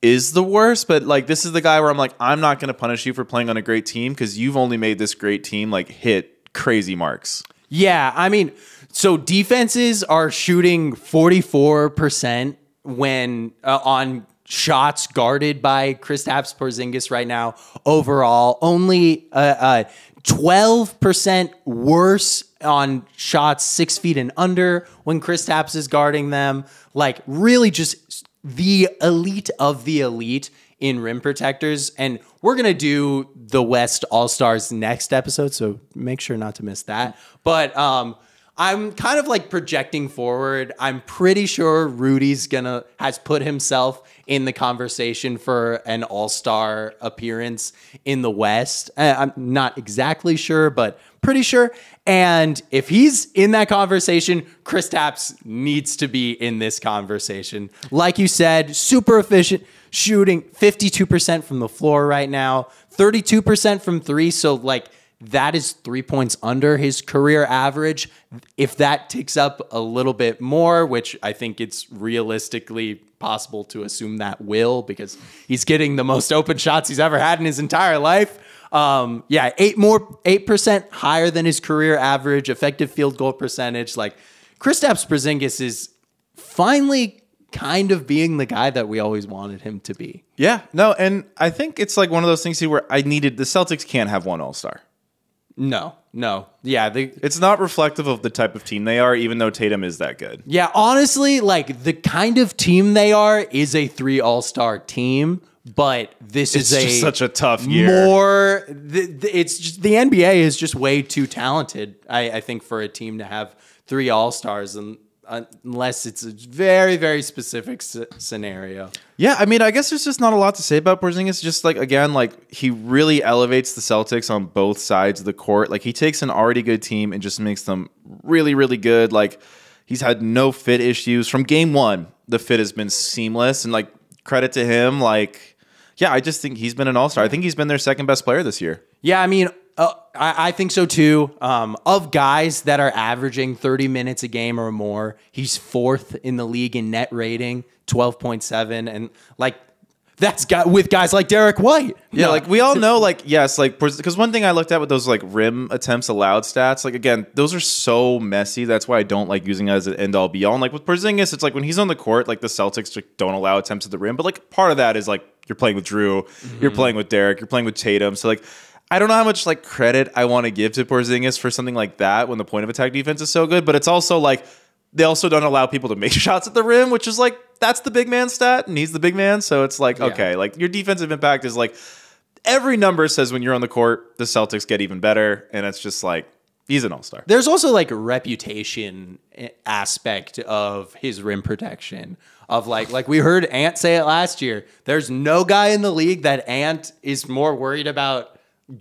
is the worst, but like this is the guy where I'm like, I'm not going to punish you for playing on a great team because you've only made this great team like hit crazy marks. Yeah, I mean, so defenses are shooting 44% when on shots guarded by Kristaps Porzingis right now. Overall, only 12% worse on shots 6 feet and under when Kristaps is guarding them. Like really just the elite of the elite in rim protectors. And we're going to do the West All-Stars next episode, so make sure not to miss that. But I'm kind of like projecting forward. I'm pretty sure Rudy's has put himself in the conversation for an all-star appearance in the West. I'm not exactly sure, but pretty sure. And if he's in that conversation, Kristaps needs to be in this conversation. Like you said, super efficient, shooting 52% from the floor right now, 32% from three. So like, that is 3 points under his career average. If that ticks up a little bit more, which I think it's realistically possible to assume that will, because he's getting the most open shots he's ever had in his entire life. 8% higher than his career average effective field goal percentage. Like Kristaps Porzingis is finally kind of being the guy that we always wanted him to be. Yeah, no, and I think it's like one of those things where the Celtics can't have one all-star. No. Yeah. It's not reflective of the type of team they are, even though Tatum is that good. Yeah, honestly, like the kind of team they are is a 3 all-star team, but it's just such a tough year. It's just, the NBA is just way too talented, I think, for a team to have 3 all-stars, and unless it's a very, very specific scenario. Yeah, I mean, I guess there's just not a lot to say about Porzingis. Just like, again, like he really elevates the Celtics on both sides of the court. Like he takes an already good team and just makes them really, really good. Like he's had no fit issues from game one. The fit has been seamless, and like credit to him. Like, yeah, I just think he's been an all-star. I think he's been their second best player this year. Yeah, I mean, I think so too. Of guys that are averaging 30 minutes a game or more, he's 4th in the league in net rating, 12.7, and like that's with guys like Derek White. Yeah, like we all know, like yes, like because one thing I looked at with those like rim attempts allowed stats, like again, those are so messy. That's why I don't like using it as an end all be all. And like with Porzingis, it's like when he's on the court, like the Celtics don't allow attempts at the rim, but like part of that is like you're playing with Drew, you're playing with Derek, you're playing with Tatum, so like. I don't know how much like credit I want to give to Porzingis for something like that when the point of attack defense is so good, but it's also like they also don't allow people to make shots at the rim, which is like that's the big man stat, and he's the big man, so it's like okay, like your defensive impact is like every number says when you're on the court, the Celtics get even better, and it's just like he's an all-star. There's also like a reputation aspect of his rim protection. Of like we heard Ant say it last year. There's no guy in the league that Ant is more worried about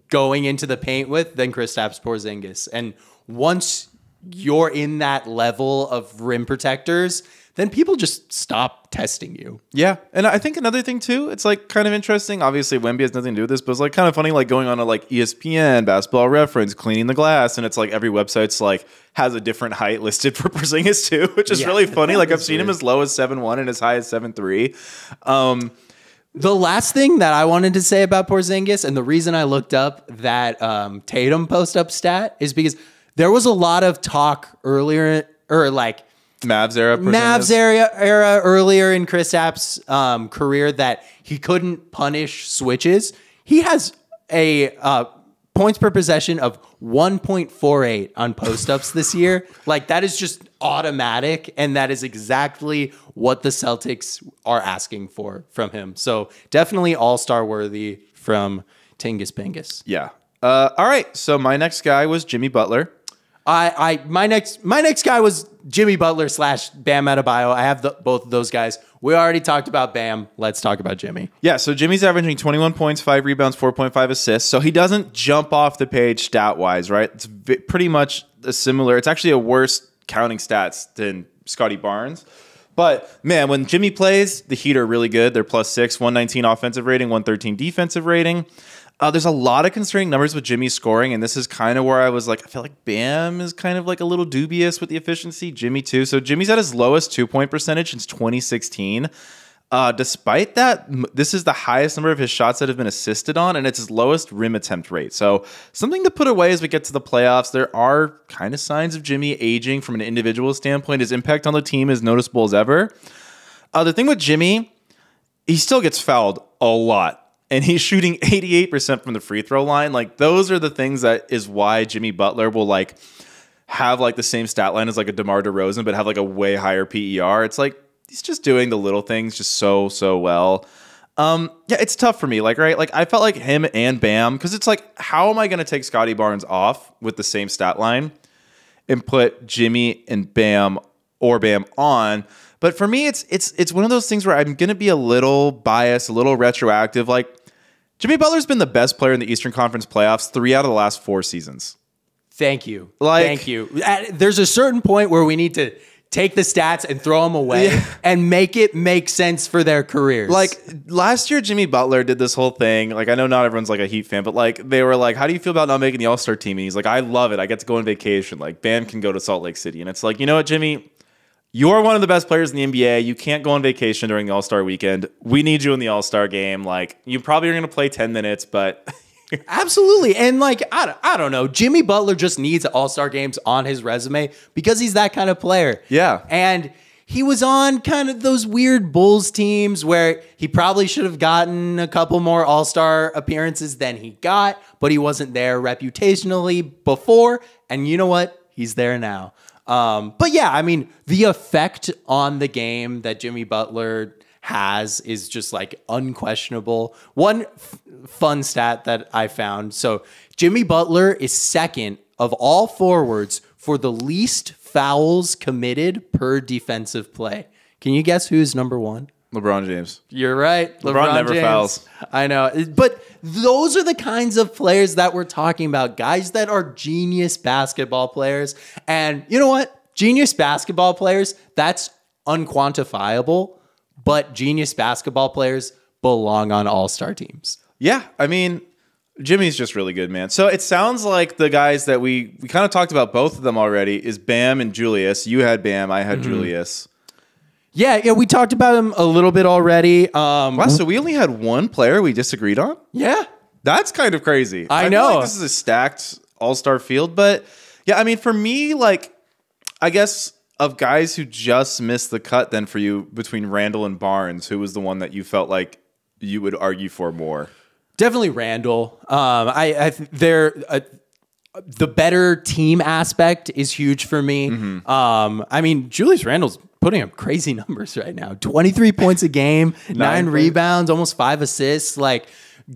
going into the paint with than Kristaps Porzingis. And once you're in that level of rim protectors, then people just stop testing you. Yeah. And I think another thing too, it's like kind of interesting. Obviously, Wemby has nothing to do with this, but it's like kind of funny, like going on to like ESPN, Basketball Reference, Cleaning the Glass, and it's like every website's like has a different height listed for Porzingis too, which is really funny. Like I've seen him as low as 7'1" and as high as 7'3". The last thing that I wanted to say about Porzingis, and the reason I looked up that Tatum post-up stat, is because there was a lot of talk earlier, or like Mavs era earlier in Kristaps' career that he couldn't punish switches. He has a points per possession of 1.48 on post-ups this year. Like, that is just automatic, and that is exactly what the Celtics are asking for from him. So definitely all-star worthy from Tingus Bingus. Yeah. All right. So my next guy was Jimmy Butler. My next guy was Jimmy Butler / Bam Adebayo. I have both of those guys. We already talked about Bam. Let's talk about Jimmy. Yeah, so Jimmy's averaging 21 points, 5 rebounds, 4.5 assists. So he doesn't jump off the page stat-wise, right? It's pretty much a similar. It's actually a worse counting stats than Scotty Barnes. But, man, when Jimmy plays, the Heat are really good. They're +6, 119 offensive rating, 113 defensive rating. There's a lot of concerning numbers with Jimmy scoring, and this is kind of where I was like, I feel like Bam is kind of like a little dubious with the efficiency. Jimmy too. So Jimmy's at his lowest 2-point percentage since 2016. Despite that, this is the highest number of his shots that have been assisted on, and it's his lowest rim attempt rate. So something to put away as we get to the playoffs. There are kind of signs of Jimmy aging from an individual standpoint. His impact on the team is noticeable as ever. The thing with Jimmy, he still gets fouled a lot. And he's shooting 88% from the free throw line. Like, those are the things that is why Jimmy Butler will like have like the same stat line as like a DeMar DeRozan, but have like a way higher PER. It's like he's just doing the little things just so well. Yeah, it's tough for me. Like, right, like I felt like him and Bam, because it's like, how am I going to take Scotty Barnes off with the same stat line and put Jimmy and Bam or Bam on? But for me, it's one of those things where I'm going to be a little biased, a little retroactive. Like, Jimmy Butler's been the best player in the Eastern Conference playoffs 3 out of the last 4 seasons. Thank you. Thank you. There's a certain point where we need to take the stats and throw them away and make it make sense for their careers. Like, last year, Jimmy Butler did this whole thing. Like, I know not everyone's like a Heat fan, but like they were like, how do you feel about not making the All-Star team? And he's like, I love it. I get to go on vacation. Like, Bam can go to Salt Lake City. And it's like, you know what, Jimmy? You're one of the best players in the NBA. You can't go on vacation during the All-Star weekend. We need you in the All-Star game. Like, you probably are going to play 10 minutes, but... Absolutely. And like, I don't know. Jimmy Butler just needs All-Star games on his resume because he's that kind of player. Yeah. And he was on kind of those weird Bulls teams where he probably should have gotten a couple more All-Star appearances than he got, but he wasn't there reputationally before. And you know what? He's there now. But yeah, I mean, the effect on the game that Jimmy Butler has is just like unquestionable. One fun stat that I found. So Jimmy Butler is second of all forwards for the least fouls committed per defensive play. Can you guess who's number 1? LeBron James. You're right. LeBron never James. fouls. I know. But those are the kinds of players that we're talking about. Guys that are genius basketball players. And you know what? Genius basketball players, that's unquantifiable. But genius basketball players belong on all-star teams. Yeah. I mean, Jimmy's just really good, man. So it sounds like the guys that we kind of talked about, both of them already, is Bam and Julius. You had Bam. I had Julius. Yeah, we talked about him a little bit already. Wow, so we only had one player we disagreed on? Yeah. That's kind of crazy. I know. feel like this is a stacked all-star field, but yeah, I mean, for me, like, I guess of guys who just missed the cut then for you between Randall and Barnes, who was the one that you felt like you would argue for more? Definitely Randall. The better team aspect is huge for me. I mean, Julius Randle's putting up crazy numbers right now. 23 points a game, 9 rebounds, almost 5 assists. Like,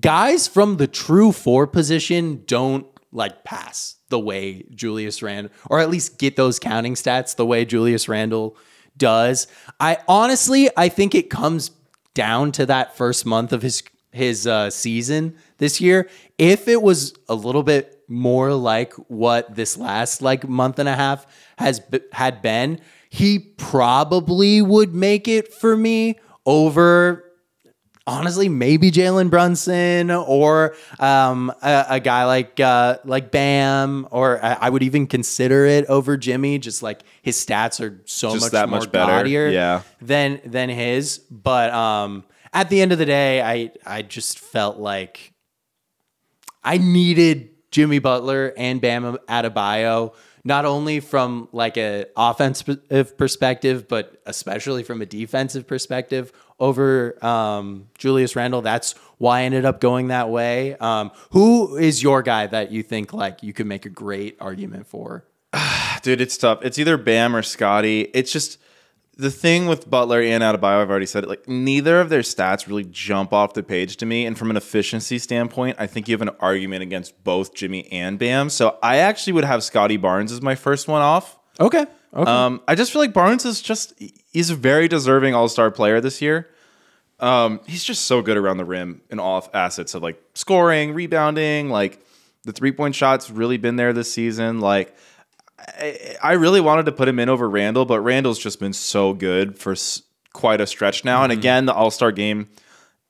guys from the true 4 position don't like pass the way Julius Randle, or at least get those counting stats the way Julius Randle does. I think it comes down to that first month of his season this year. If it was a little bit more like what this last like month and a half had been, he probably would make it for me over, honestly, maybe Jalen Brunson or a guy like Bam, or I would even consider it over Jimmy. Just like his stats are so Just much that more much better. gaudier Yeah. than his. But at the end of the day, I just felt like I needed Jimmy Butler and Bam Adebayo, not only from like an offensive perspective, but especially from a defensive perspective over Julius Randle. That's why I ended up going that way. Who is your guy that you think like you could make a great argument for? Dude, it's tough. It's either Bam or Scotty. It's just the thing with Butler and Adebayo, I've already said it, like neither of their stats really jump off the page to me. And from an efficiency standpoint, I think you have an argument against both Jimmy and Bam. So I actually would have Scotty Barnes as my first one off. Okay. I just feel like Barnes he's a very deserving all-star player this year. He's just so good around the rim in all assets of like scoring, rebounding, like the 3-point shot's really been there this season. Like I really wanted to put him in over Randall, but Randall's just been so good for quite a stretch now. And again, the All-Star game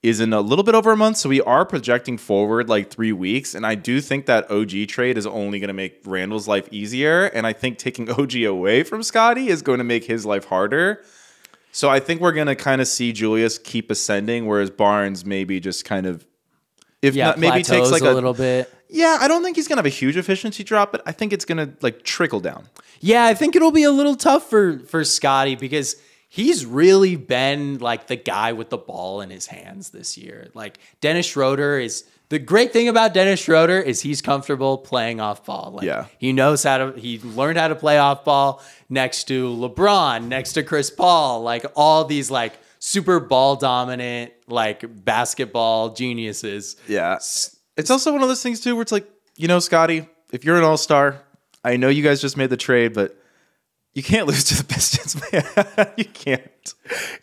is in a little bit over a month, so we are projecting forward like 3 weeks. And I do think that OG trade is only going to make Randall's life easier. And I think taking OG away from Scotty is going to make his life harder. So I think we're going to kind of see Julius keep ascending, whereas Barnes maybe just kind of, maybe takes like a little bit. Yeah, I don't think he's going to have a huge efficiency drop, but I think it's going to like trickle down. Yeah, I think it'll be a little tough for Scotty because he's really been like the guy with the ball in his hands this year. Like Dennis Schroeder the great thing about Dennis Schroeder is he's comfortable playing off ball. Like, he learned how to play off ball next to LeBron, next to Chris Paul, like all these like super ball dominant, like basketball geniuses. Yeah. It's also one of those things, too, where it's like, Scotty, if you're an all-star, I know you guys just made the trade, but you can't lose to the Pistons, man. You can't.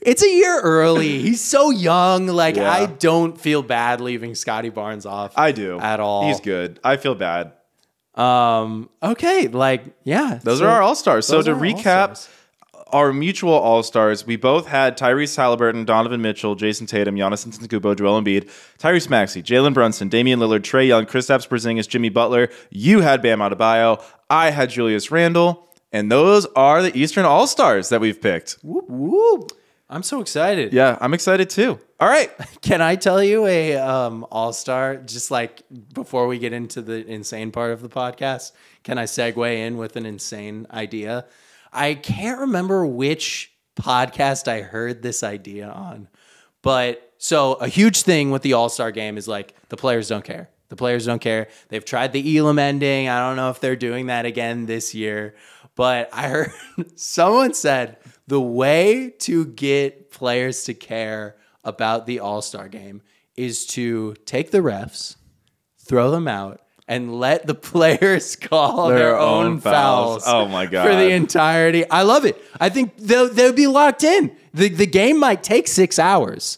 It's a year early. He's so young. Like, I don't feel bad leaving Scotty Barnes off. I do. At all. He's good. I feel bad. Okay. Like, yeah. Those are our all-stars. So to recap, our mutual all-stars, we both had Tyrese Halliburton, Donovan Mitchell, Jayson Tatum, Giannis Antetokounmpo, Joel Embiid, Tyrese Maxey, Jalen Brunson, Damian Lillard, Trae Young, Kristaps Porzingis, Jimmy Butler. You had Bam Adebayo. I had Julius Randle. And those are the Eastern All-Stars that we've picked. Whoop, whoop. I'm so excited. Yeah, I'm excited too. All right. Can I tell you a all-star, just like before we get into the insane part of the podcast, can I segue in with an insane idea? I can't remember which podcast I heard this idea on, but so a huge thing with the All-Star game is like the players don't care. The players don't care. They've tried the Elam ending. I don't know if they're doing that again this year, but I heard someone said the way to get players to care about the All-Star game is to take the refs, throw them out, and let the players call their own fouls. Oh my God. For the entirety. I love it. I think they'll be locked in. The game might take 6 hours.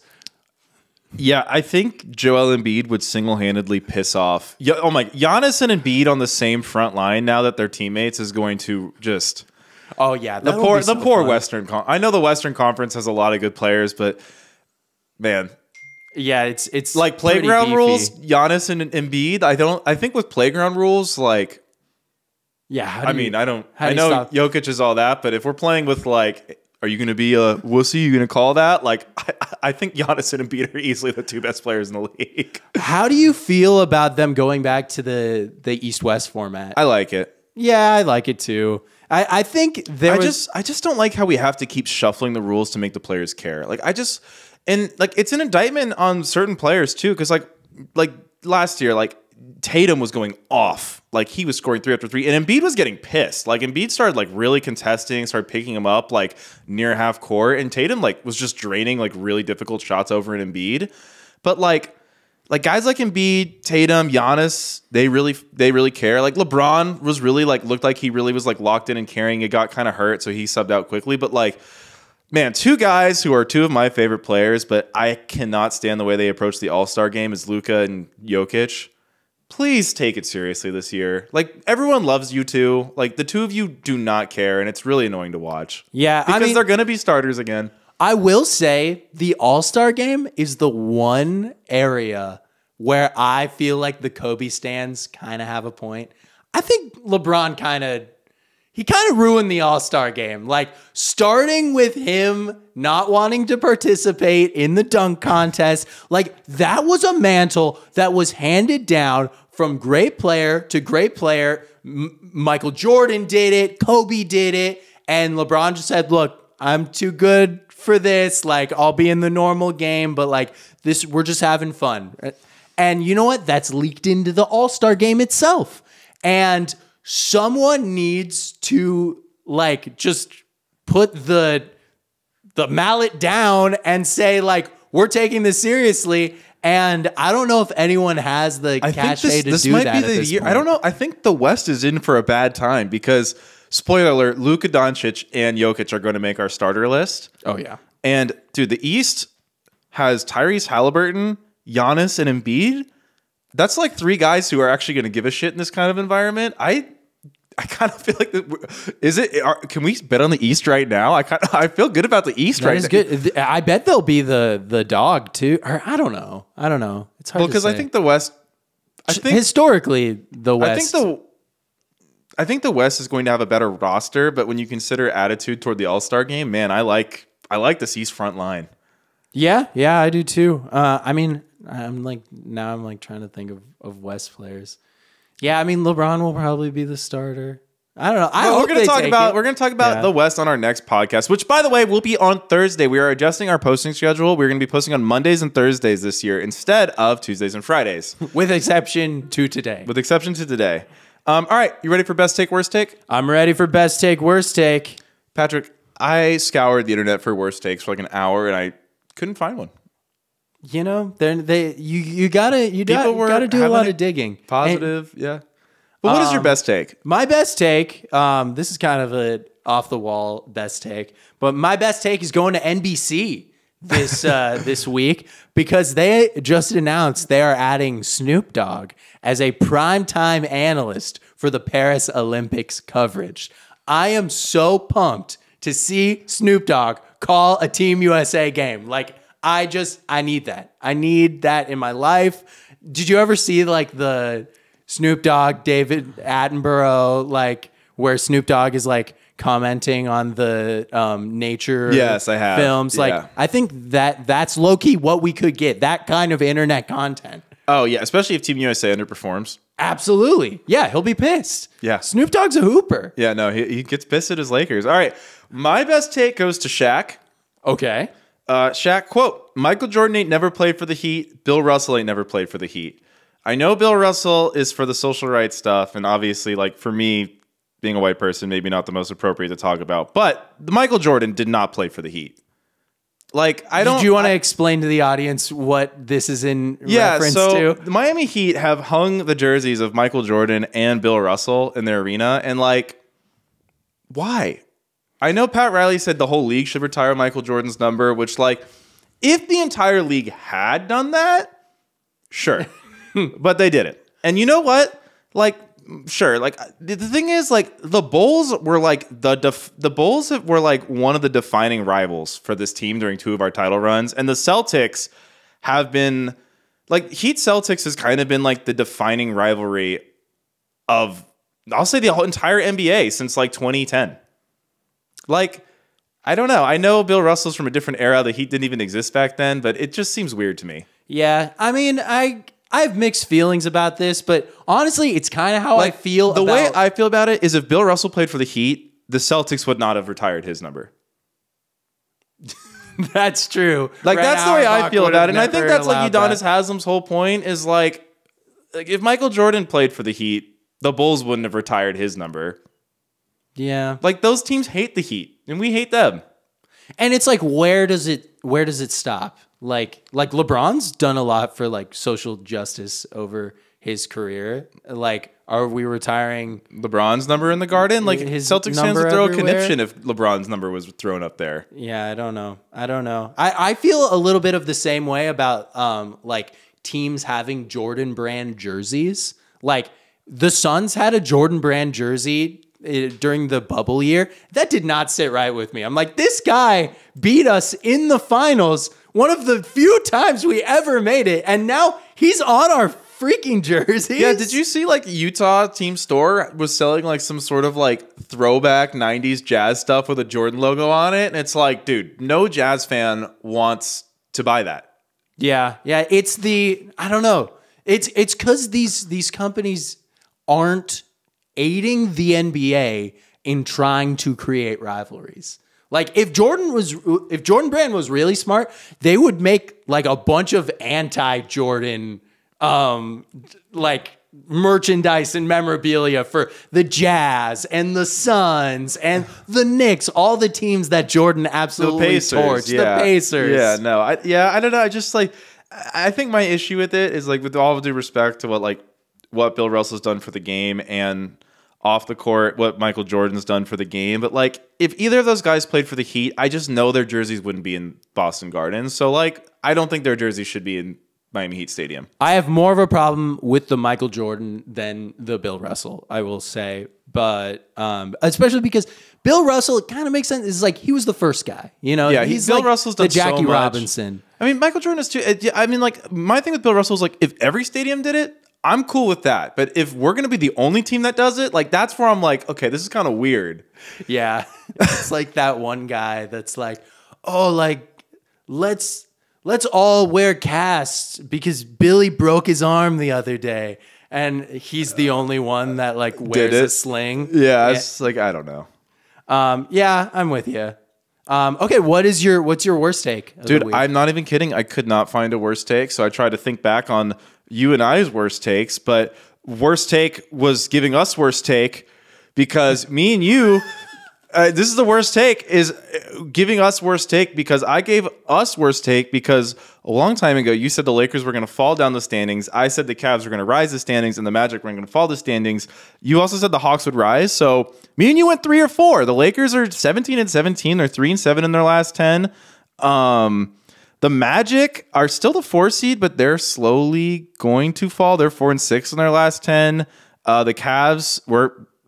Yeah, I think Joel Embiid would single-handedly piss off. Giannis and Embiid on the same front line now that they're teammates is going to just. Oh yeah, the poor Western. I know the Western Conference has a lot of good players, but man, yeah, it's like playground rules. Giannis and Embiid. I think with playground rules, like, yeah. I know Jokic is all that, but if we're playing with like. Are you going to be a wussy? You going to call that? Like, I think Giannis and Embiid are easily the two best players in the league. How do you feel about them going back to the East-West format? I like it. Yeah, I like it too. I think I just don't like how we have to keep shuffling the rules to make the players care. Like, it's an indictment on certain players too, because like last year, like Tatum was going off. Like he was scoring 3 after 3, and Embiid was getting pissed. Like Embiid started like really contesting, started picking him up like near half court, and Tatum like was just draining like really difficult shots over an Embiid. But like guys like Embiid, Tatum, Giannis, they really care. Like LeBron was really like looked like he really was like locked in and carrying. It got kind of hurt, so he subbed out quickly. But like, man, two guys who are two of my favorite players, but I cannot stand the way they approach the All-Star game is Luka and Jokic. please take it seriously this year. Like, everyone loves you two. Like, the two of you do not care, and it's really annoying to watch. Yeah, because they're going to be starters again. I will say the All-Star game is the one area where I feel like the Kobe stans kind of have a point. I think LeBron kind of ruined the All-Star game. Like, starting with him not wanting to participate in the dunk contest, like, that was a mantle that was handed down from great player to great player. Michael Jordan did it, Kobe did it, and LeBron just said, look, I'm too good for this. Like, I'll be in the normal game, but like this, we're just having fun. And you know what? That's leaked into the All-Star game itself. And someone needs to like just put the mallet down and say, like, we're taking this seriously. And I don't know if anyone has the cachet to do that at this point. I don't know. I think the West is in for a bad time because, spoiler alert, Luka Doncic and Jokic are going to make our starter list. Oh, yeah. And, dude, the East has Tyrese Halliburton, Giannis, and Embiid. That's like three guys who are actually going to give a shit in this kind of environment. I kind of feel like can we bet on the East right now? I feel good about the East right now. Good. I bet they'll be the dog too. Or I don't know. It's hard because I think the West. Historically the West. I think the West is going to have a better roster, but when you consider attitude toward the All-Star game, man, I like this East front line. Yeah, I do too. I mean, I'm trying to think of West players. Yeah, I mean, LeBron will probably be the starter. I don't know. We're going to talk about the West on our next podcast, which, by the way, will be on Thursday. We are adjusting our posting schedule. We're going to be posting on Mondays and Thursdays this year instead of Tuesdays and Fridays. With exception to today. All right, you ready for best take, worst take? I'm ready for best take, worst take. Patrick, I scoured the internet for worst takes for like an hour, and I couldn't find one. You know, you gotta do a lot of digging. Positive, yeah. But what is your best take? My best take, this is kind of a off the wall best take, but my best take is going to NBC this week because they just announced they are adding Snoop Dogg as a primetime analyst for the Paris Olympics coverage. I am so pumped to see Snoop Dogg call a Team USA game. Like, I need that. I need that in my life. Did you ever see like the Snoop Dogg, David Attenborough, like where Snoop Dogg is like commenting on the nature yes, I have. films? Yeah. Like, I think that's low-key what we could get, that kind of internet content. Oh, yeah, especially if Team USA underperforms. Absolutely. Yeah, he'll be pissed. Yeah. Snoop Dogg's a hooper. Yeah, no, he gets pissed at his Lakers. All right, my best take goes to Shaq. Okay. Shaq, quote, Michael Jordan ain't never played for the Heat. Bill Russell ain't never played for the Heat. I know Bill Russell is for the social rights stuff, and obviously, like, for me, being a white person, maybe not the most appropriate to talk about, but Michael Jordan did not play for the Heat. Like, Do you want to explain to the audience what this is in reference to? The Miami Heat have hung the jerseys of Michael Jordan and Bill Russell in their arena, and like, why? I know Pat Riley said the whole league should retire Michael Jordan's number, which, like, if the entire league had done that, sure. But they didn't. And you know what? Like, sure. Like, the thing is, like, the Bulls were like the Bulls were like one of the defining rivals for this team during two of our title runs, and the Celtics have been like Heat Celtics has kind of been like the defining rivalry of, I'll say, the whole entire NBA since like 2010. Like, I don't know. I know Bill Russell's from a different era. The Heat didn't even exist back then, but it just seems weird to me. Yeah, I mean, I have mixed feelings about this, but honestly, it's kind of how I feel. The way I feel about it is if Bill Russell played for the Heat, the Celtics would not have retired his number. That's true. Like, that's the way I feel about it. And I think that's like Udonis Haslam's whole point is like if Michael Jordan played for the Heat, the Bulls wouldn't have retired his number. Yeah. Like, those teams hate the Heat, and we hate them. And it's like, where does it stop? Like LeBron's done a lot for like social justice over his career? Like, are we retiring LeBron's number in the Garden? Like, his Celtics fans number would throw a everywhere? conniption if LeBron's number was thrown up there. Yeah, I don't know. I feel a little bit of the same way about like teams having Jordan brand jerseys. Like the Suns had a Jordan brand jersey during the bubble year. That did not sit right with me. I'm like, this guy beat us in the finals, one of the few times we ever made it, and now he's on our freaking jerseys. Yeah, did you see like Utah team store was selling like some sort of like throwback 90s Jazz stuff with a Jordan logo on it? And it's like, dude, no Jazz fan wants to buy that. Yeah. It's I don't know. It's because these companies aren't aiding the NBA in trying to create rivalries. Like if Jordan Brand was really smart, they would make like a bunch of anti-Jordan like merchandise and memorabilia for the Jazz and the Suns and the Knicks, all the teams that Jordan absolutely torched. Yeah. The Pacers. Yeah, no. I don't know. I just like I think my issue with it is like, with all due respect to what Bill Russell's done for the game and off the court, what Michael Jordan's done for the game. But like, if either of those guys played for the Heat, I just know their jerseys wouldn't be in Boston Garden. So like, I don't think their jerseys should be in Miami Heat Stadium. I have more of a problem with the Michael Jordan than the Bill Russell, I will say. But especially because Bill Russell, it kind of makes sense. It's like he was the first guy, you know? Yeah, he's Bill like Russell's done the Jackie so much. Robinson. I mean, Michael Jordan is too. I mean, like, my thing with Bill Russell is like, if every stadium did it, I'm cool with that. But if we're going to be the only team that does it, like, that's where I'm like, okay, this is kind of weird. Yeah. It's like that one guy that's like, oh, like, let's all wear casts because Billy broke his arm the other day. And he's the only one that like wears a sling. Yeah, it's like, I don't know. Yeah, I'm with you. Okay, what's your worst take of the Dude, week? I'm not even kidding. I could not find a worst take, so I tried to think back on you and I's worst takes, but worst take was giving us worst take because me and you, this is the worst take, is giving us worst take because I gave us worst take because a long time ago you said the Lakers were going to fall down the standings. I said the Cavs were going to rise the standings and the Magic were going to fall the standings. You also said the Hawks would rise, so me and you went 3 or 4. The Lakers are 17-17. They're 3-7 in their last 10. The Magic are still the 4 seed, but they're slowly going to fall. They're 4-6 in their last 10. The Cavs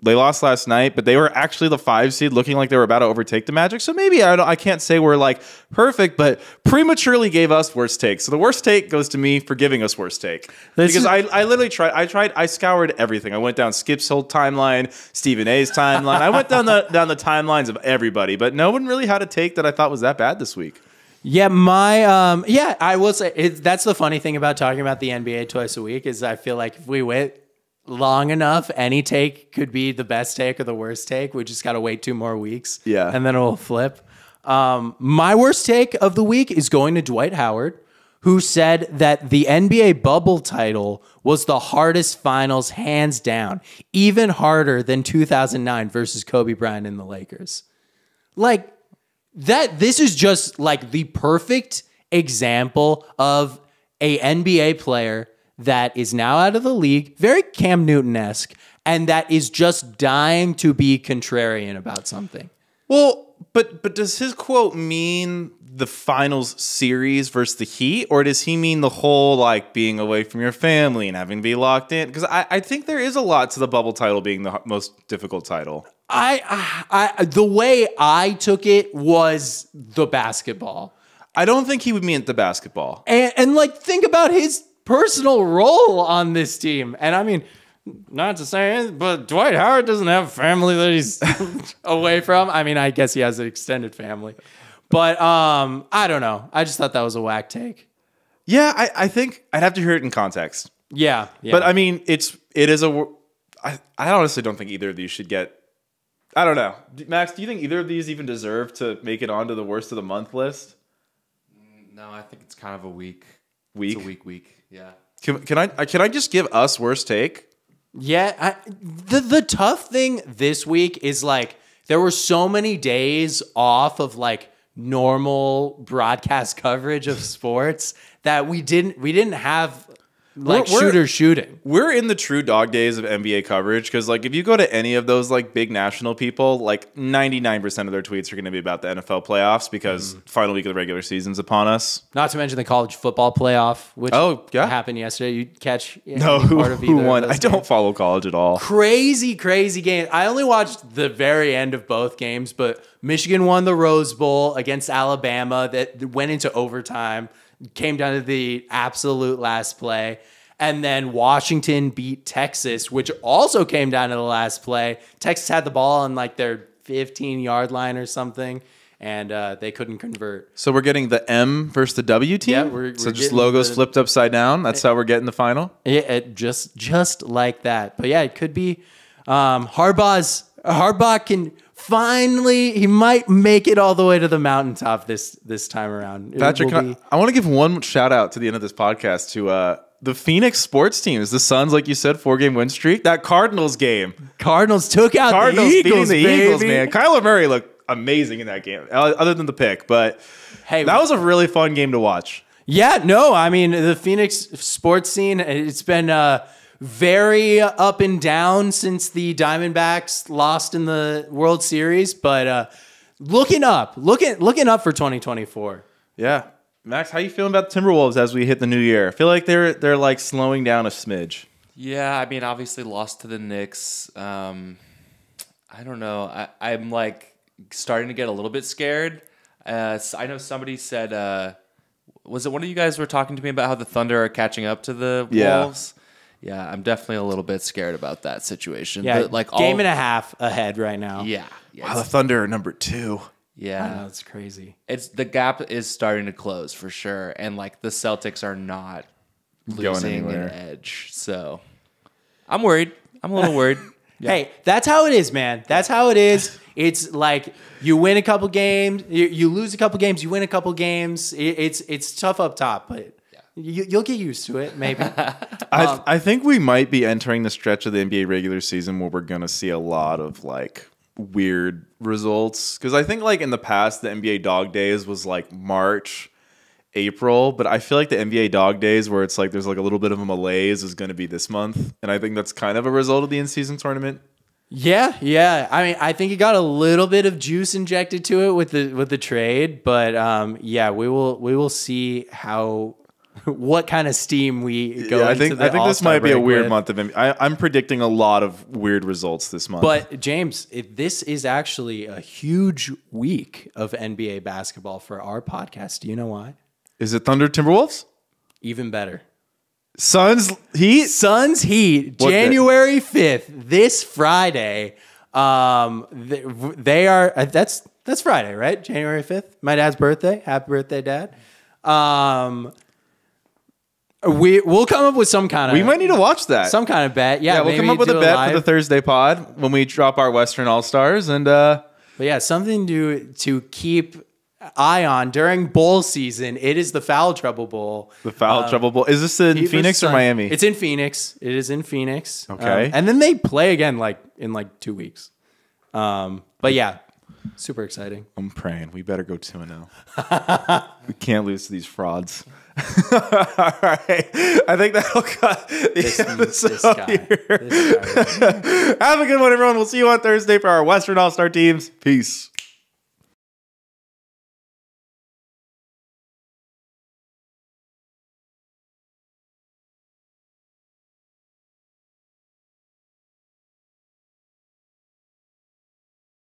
they lost last night, but they were actually the 5 seed, looking like they were about to overtake the Magic. So maybe I can't say we're like perfect, but prematurely gave us worst take. So the worst take goes to me for giving us worst take because I literally tried. I scoured everything. I went down Skip's whole timeline, Stephen A's timeline. I went down the timelines of everybody, but no one really had a take that I thought was that bad this week. Yeah, I will say that's the funny thing about talking about the NBA twice a week is I feel like if we wait long enough, any take could be the best take or the worst take. We just got to wait 2 more weeks. Yeah. And then it'll flip. My worst take of the week is going to Dwight Howard, who said that the NBA bubble title was the hardest finals hands down, even harder than 2009 versus Kobe Bryant and the Lakers. Like that, this is just like the perfect example of a NBA player that is now out of the league, very Cam Newton-esque, and that is just dying to be contrarian about something. Well, but does his quote mean the finals series versus the Heat, or does he mean the whole like being away from your family and having to be locked in? Because I think there is a lot to the bubble title being the most difficult title. The way I took it was the basketball. I don't think he would mean the basketball. And like think about his personal role on this team. And I mean, not to say it, but Dwight Howard doesn't have family that he's away from. I mean, I guess he has an extended family. But I don't know. I just thought that was a whack take. Yeah, I think I'd have to hear it in context. Yeah. But I mean, it is I honestly don't think either of these should get. I don't know. Max, do you think either of these even deserve to make it onto the worst of the month list? No, I think it's kind of a weak. Week? It's a week. Yeah. Can I just give us worst take? Yeah. The tough thing this week is like there were so many days off of like normal broadcast coverage of sports that we didn't have shooting. We're in the true dog days of NBA coverage because, like, if you go to any of those like big national people, like 99% of their tweets are going to be about the NFL playoffs because final week of the regular season's upon us. Not to mention the college football playoff, which happened yesterday. You catch who won? I don't follow college at all. Crazy game. I only watched the very end of both games, but Michigan won the Rose Bowl against Alabama that went into overtime. Came down to the absolute last play. And then Washington beat Texas, which also came down to the last play. Texas had the ball on like their 15-yard line or something, and they couldn't convert. So we're getting the M versus the W team? Yeah, we're so just logos flipped upside down? That's how we're getting the final? Yeah, just like that. But yeah, it could be Harbaugh can finally, he might make it all the way to the mountaintop this time around. Patrick, I want to give one shout out to the end of this podcast to the Phoenix sports teams. The Suns, like you said, 4-game win streak. That Cardinals game. Cardinals took out the Eagles, Eagles, man. Kyler Murray looked amazing in that game, other than the pick. But hey, that was a really fun game to watch. Yeah, no, I mean, the Phoenix sports scene, it's been very up and down since the Diamondbacks lost in the World Series, but looking up for 2024. Yeah. Max, how you feeling about the Timberwolves as we hit the new year? I feel like they're like slowing down a smidge. Yeah, I mean, obviously lost to the Knicks. I don't know. I'm like starting to get a little bit scared. I know somebody said, was it one of you guys were talking to me about how the Thunder are catching up to the Wolves? Yeah, I'm definitely a little bit scared about that situation. Yeah, but game and a half ahead right now. Yeah. Wow, the Thunder are number 2. Yeah, I know, it's crazy. The gap is starting to close for sure, and like the Celtics are not losing an edge. So I'm worried. I'm a little worried. Yeah. Hey, that's how it is, man. That's how it is. It's like you win a couple games, you lose a couple games, you win a couple games. It's tough up top, but you'll get used to it, maybe. I think we might be entering the stretch of the NBA regular season where we're going to see a lot of like weird results. Because I think like in the past, the NBA dog days was like March, April. But I feel like the NBA dog days where it's like there's like a little bit of a malaise is going to be this month. And I think that's kind of a result of the in-season tournament. Yeah. I mean, I think it got a little bit of juice injected to it with the trade. But yeah, we will see what kind of steam we go into the I think this might be a weird month of NBA. I'm predicting a lot of weird results this month. But James, this is actually a huge week of NBA basketball for our podcast. Do you know why? Is it Thunder Timberwolves? Even better. Suns Heat? Suns Heat. January 5th, this Friday. They are that's Friday, right? January 5th. My dad's birthday. Happy birthday, Dad. We'll come up with some kind of... We might need to watch that. Some kind of bet. Yeah, we'll come up with a bet for the Thursday pod when we drop our Western All-Stars. But yeah, something to keep eye on during bowl season. It is the Foul Trouble Bowl. The Foul Trouble Bowl. Is this in Phoenix or Miami? It's in Phoenix. It is in Phoenix. Okay. And then they play again in 2 weeks. But yeah, super exciting. I'm praying. We better go 2-0. We can't lose to these frauds. All right. I think that'll cut the episode here. Have a good one, everyone. We'll see you on Thursday for our Western All-Star teams. Peace.